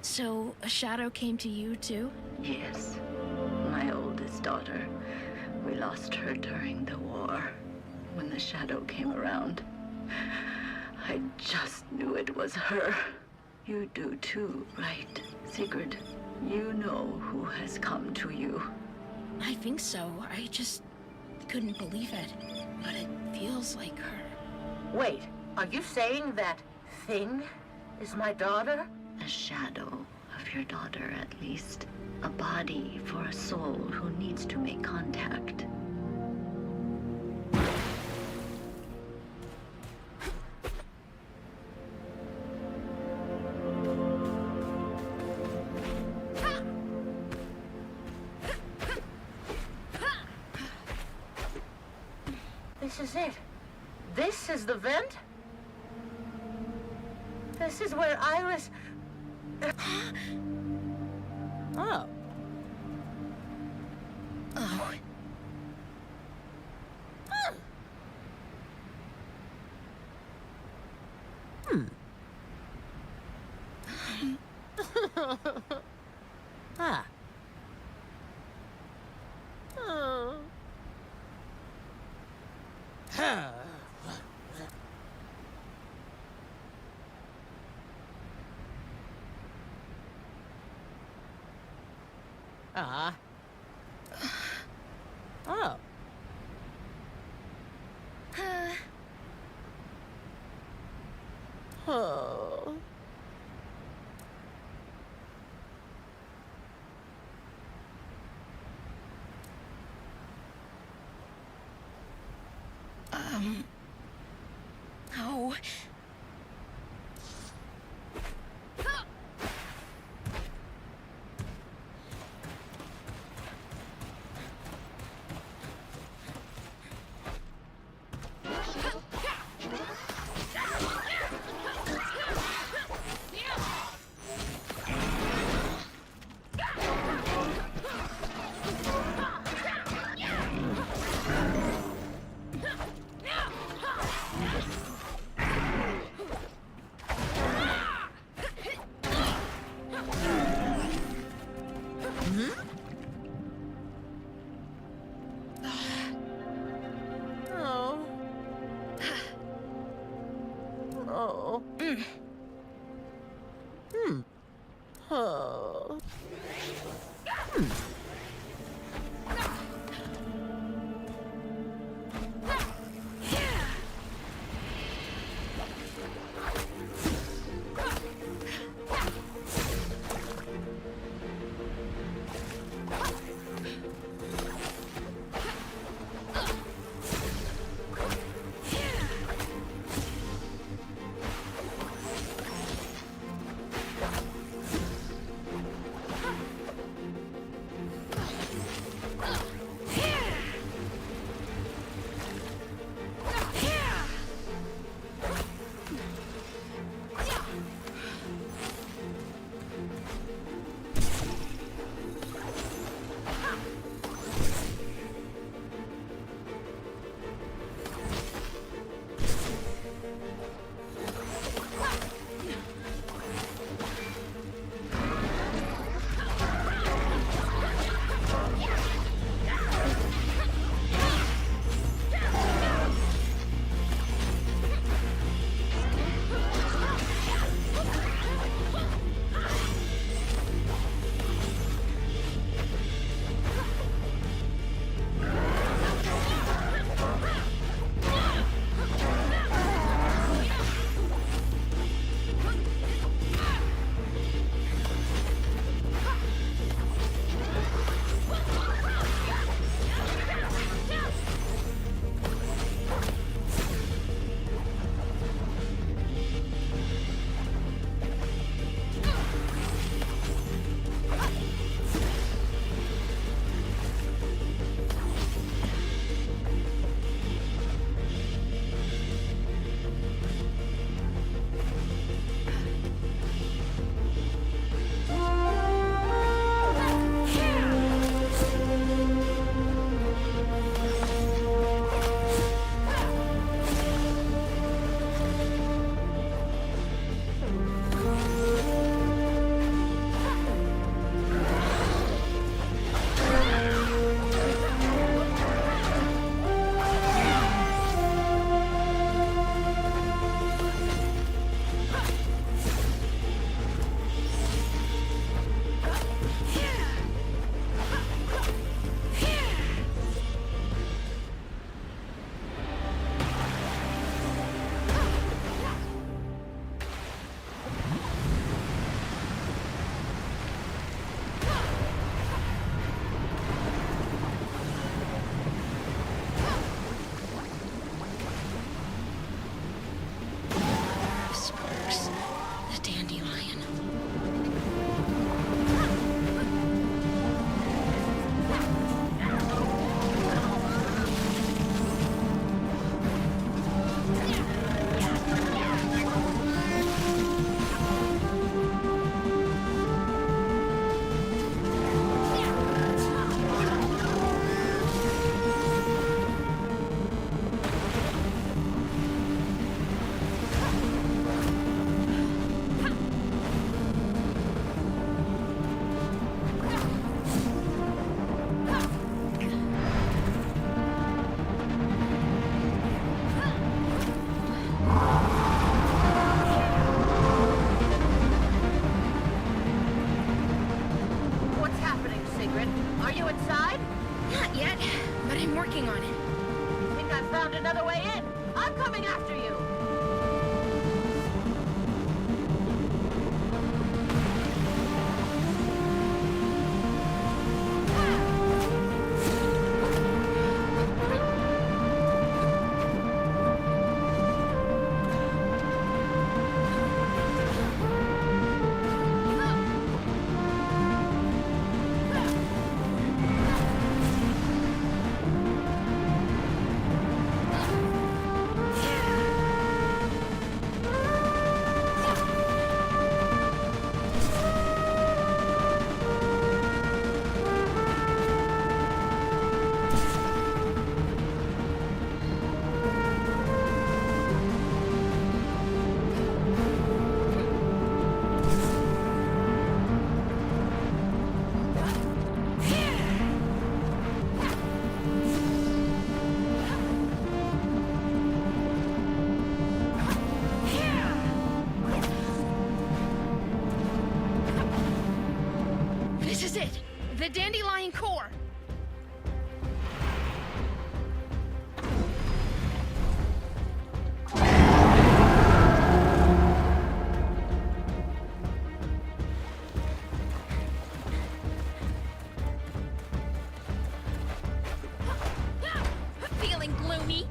[SPEAKER 1] So, a shadow came to you, too?
[SPEAKER 13] Yes, my oldest daughter. We lost her during the war. When the shadow came around, I just knew it was her. You do too, right, Sigrid? You know who has come to you.
[SPEAKER 1] I think so. I just couldn't believe it. But it feels like her.
[SPEAKER 2] Wait, are you saying that thing is my daughter?
[SPEAKER 13] A shadow of your daughter, at least. A body for a soul who needs to make contact.
[SPEAKER 2] This is it. This is the vent? This is where Iris...
[SPEAKER 14] Oh.
[SPEAKER 10] Oh.
[SPEAKER 14] Ah. Oh. Ah. Oh. Oh.
[SPEAKER 1] working on it.
[SPEAKER 2] I think I found another way in. I'm coming after you.
[SPEAKER 1] This is it! The dandelion core! Feeling gloomy?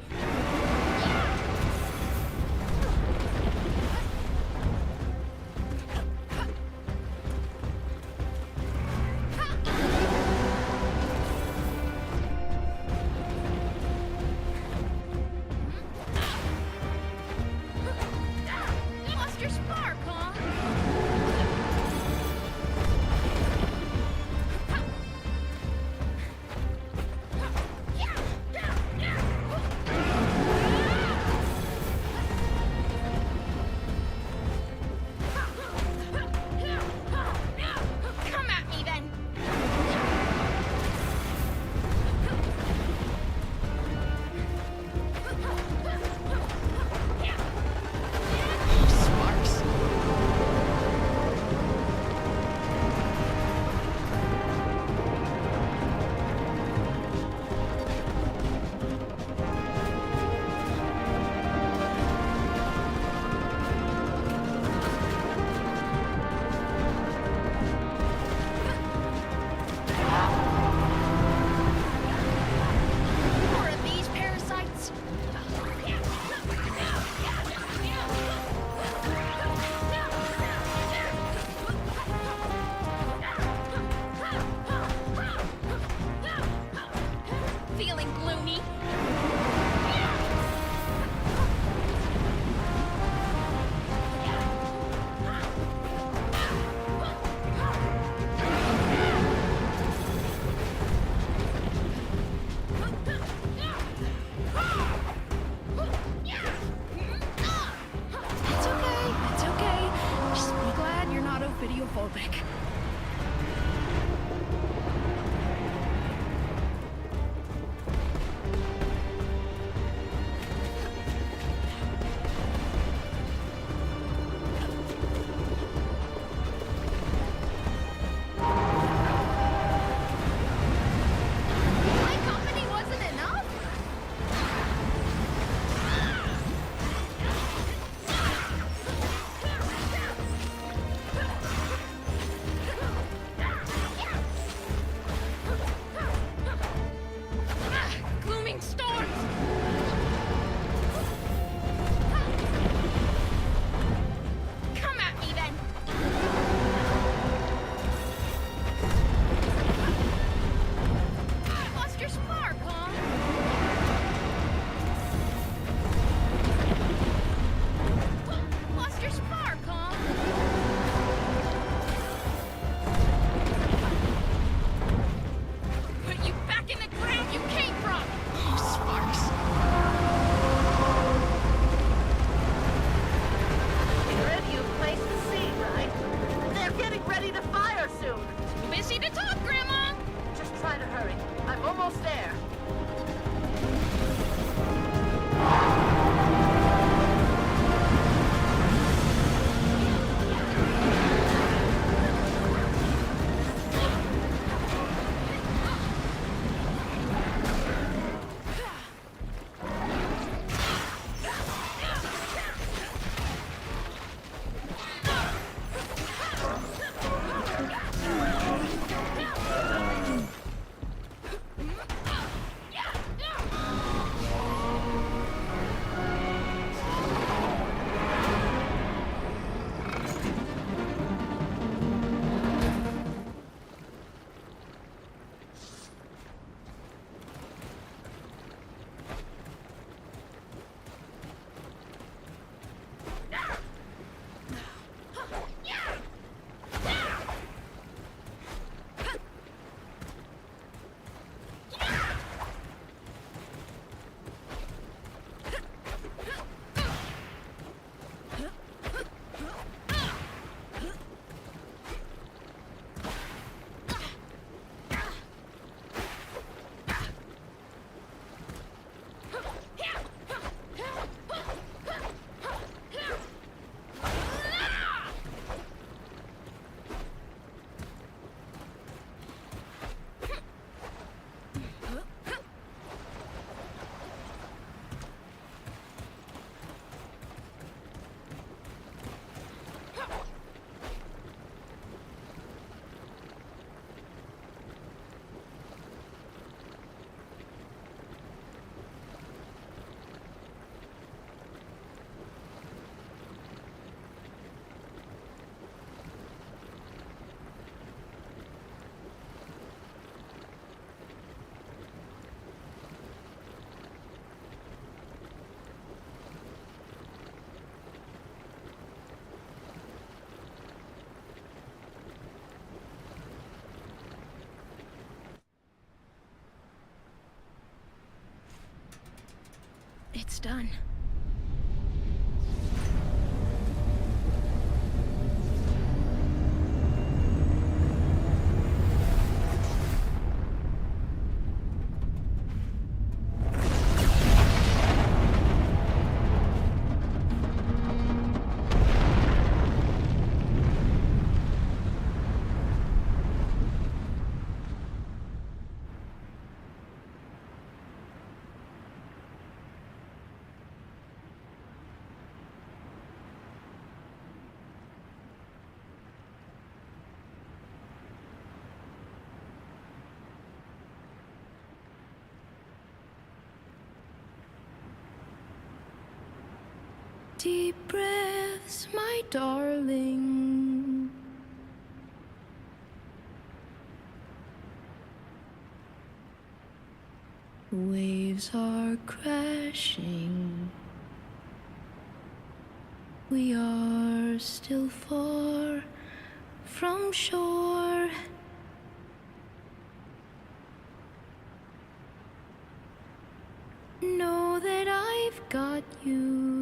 [SPEAKER 1] Lost your spark, huh? Come at me then! Sparks. More of these parasites? Feeling gloomy? It's okay, it's okay. Just be glad you're not ophidiophobic. It's done. Deep breaths, my darling. Waves are crashing. We are still far from shore. Know that I've got you.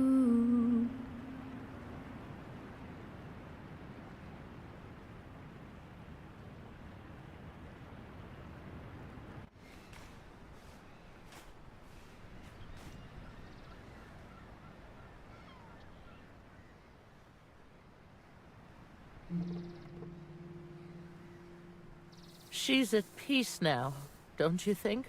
[SPEAKER 14] She's at peace now, don't you think?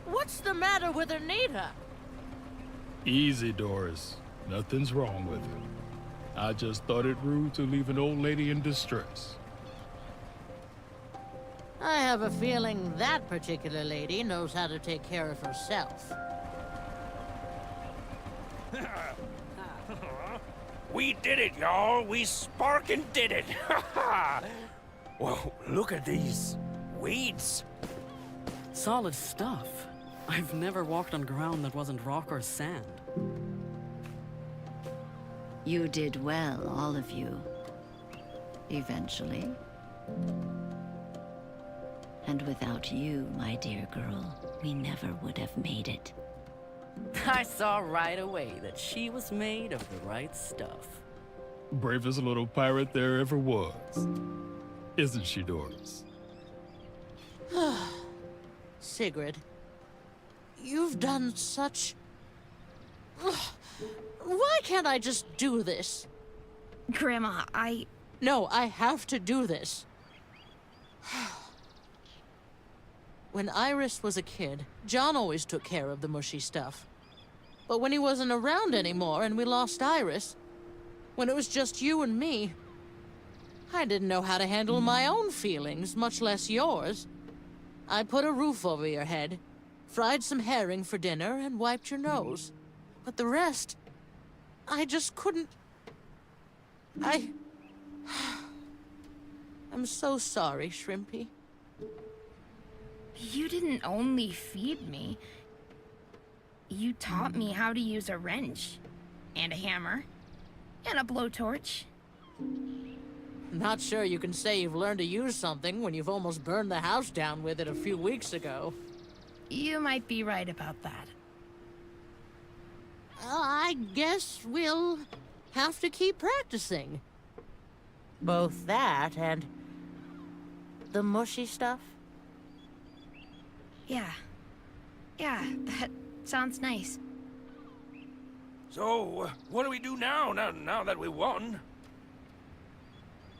[SPEAKER 14] What's the matter with Anita?
[SPEAKER 7] Easy, Doris. Nothing's wrong with her. I just thought it rude to leave an old lady in distress.
[SPEAKER 14] I have a feeling that particular lady knows how to take care of herself.
[SPEAKER 15] We did it, y'all. We sparkin' did it. Whoa, look at these weeds.
[SPEAKER 5] Solid stuff. I've never walked on ground that wasn't rock or sand.
[SPEAKER 13] You did well, all of you. Eventually. And without you, my dear girl, we never would have made it.
[SPEAKER 5] I saw right away that she was made of the right stuff.
[SPEAKER 7] Bravest little pirate there ever was. Isn't she, Doris?
[SPEAKER 14] Sigrid, you've done such... Why can't I just do this?
[SPEAKER 1] Grandma,
[SPEAKER 14] No, I have to do this. When Iris was a kid, John always took care of the mushy stuff. But when he wasn't around anymore and we lost Iris, when it was just you and me, I didn't know how to handle my own feelings, much less yours. I put a roof over your head, fried some herring for dinner, and wiped your nose. But the rest, I just couldn't... I'm so sorry, Shrimpy.
[SPEAKER 1] you didn't only feed me. You taught me how to use a wrench, and a hammer, and a blowtorch.
[SPEAKER 14] Not sure you can say you've learned to use something when you've almost burned the house down with it a few weeks ago.
[SPEAKER 1] You might be right about that.
[SPEAKER 14] I guess we'll have to keep practicing. Both that and the mushy stuff.
[SPEAKER 1] Yeah, that sounds nice.
[SPEAKER 15] So, what do we do now that we won?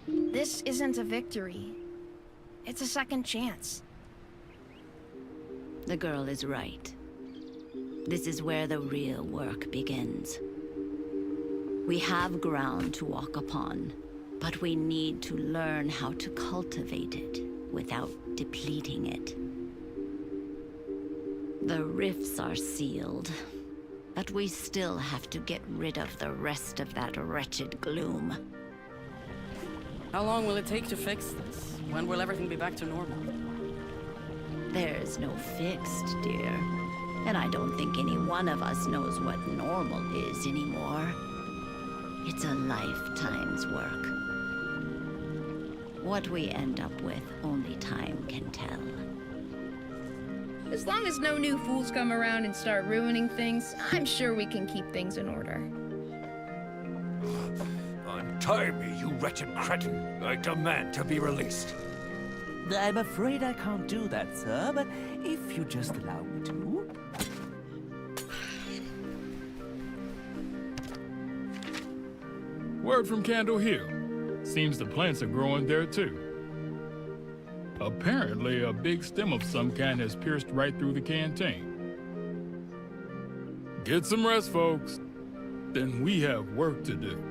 [SPEAKER 1] This isn't a victory. It's a second chance.
[SPEAKER 13] The girl is right. This is where the real work begins. We have ground to walk upon, but we need to learn how to cultivate it without depleting it. The rifts are sealed, but we still have to get rid of the rest of that wretched gloom.
[SPEAKER 5] How long will it take to fix this? When will everything be back to normal?
[SPEAKER 13] There's no fixed, dear. And I don't think any one of us knows what normal is anymore. It's a lifetime's work. What we end up with, only time can tell.
[SPEAKER 1] As long as no new fools come around and start ruining things, I'm sure we can keep things in order.
[SPEAKER 3] Untie me, you wretched cretin. I demand to be released.
[SPEAKER 16] I'm afraid I can't do that, sir, but if you just allow me to...
[SPEAKER 7] Word from Candle Hill. Seems the plants are growing there too. Apparently, a big stem of some kind has pierced right through the canteen. Get some rest, folks. Then we have work to do.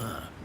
[SPEAKER 17] Yeah.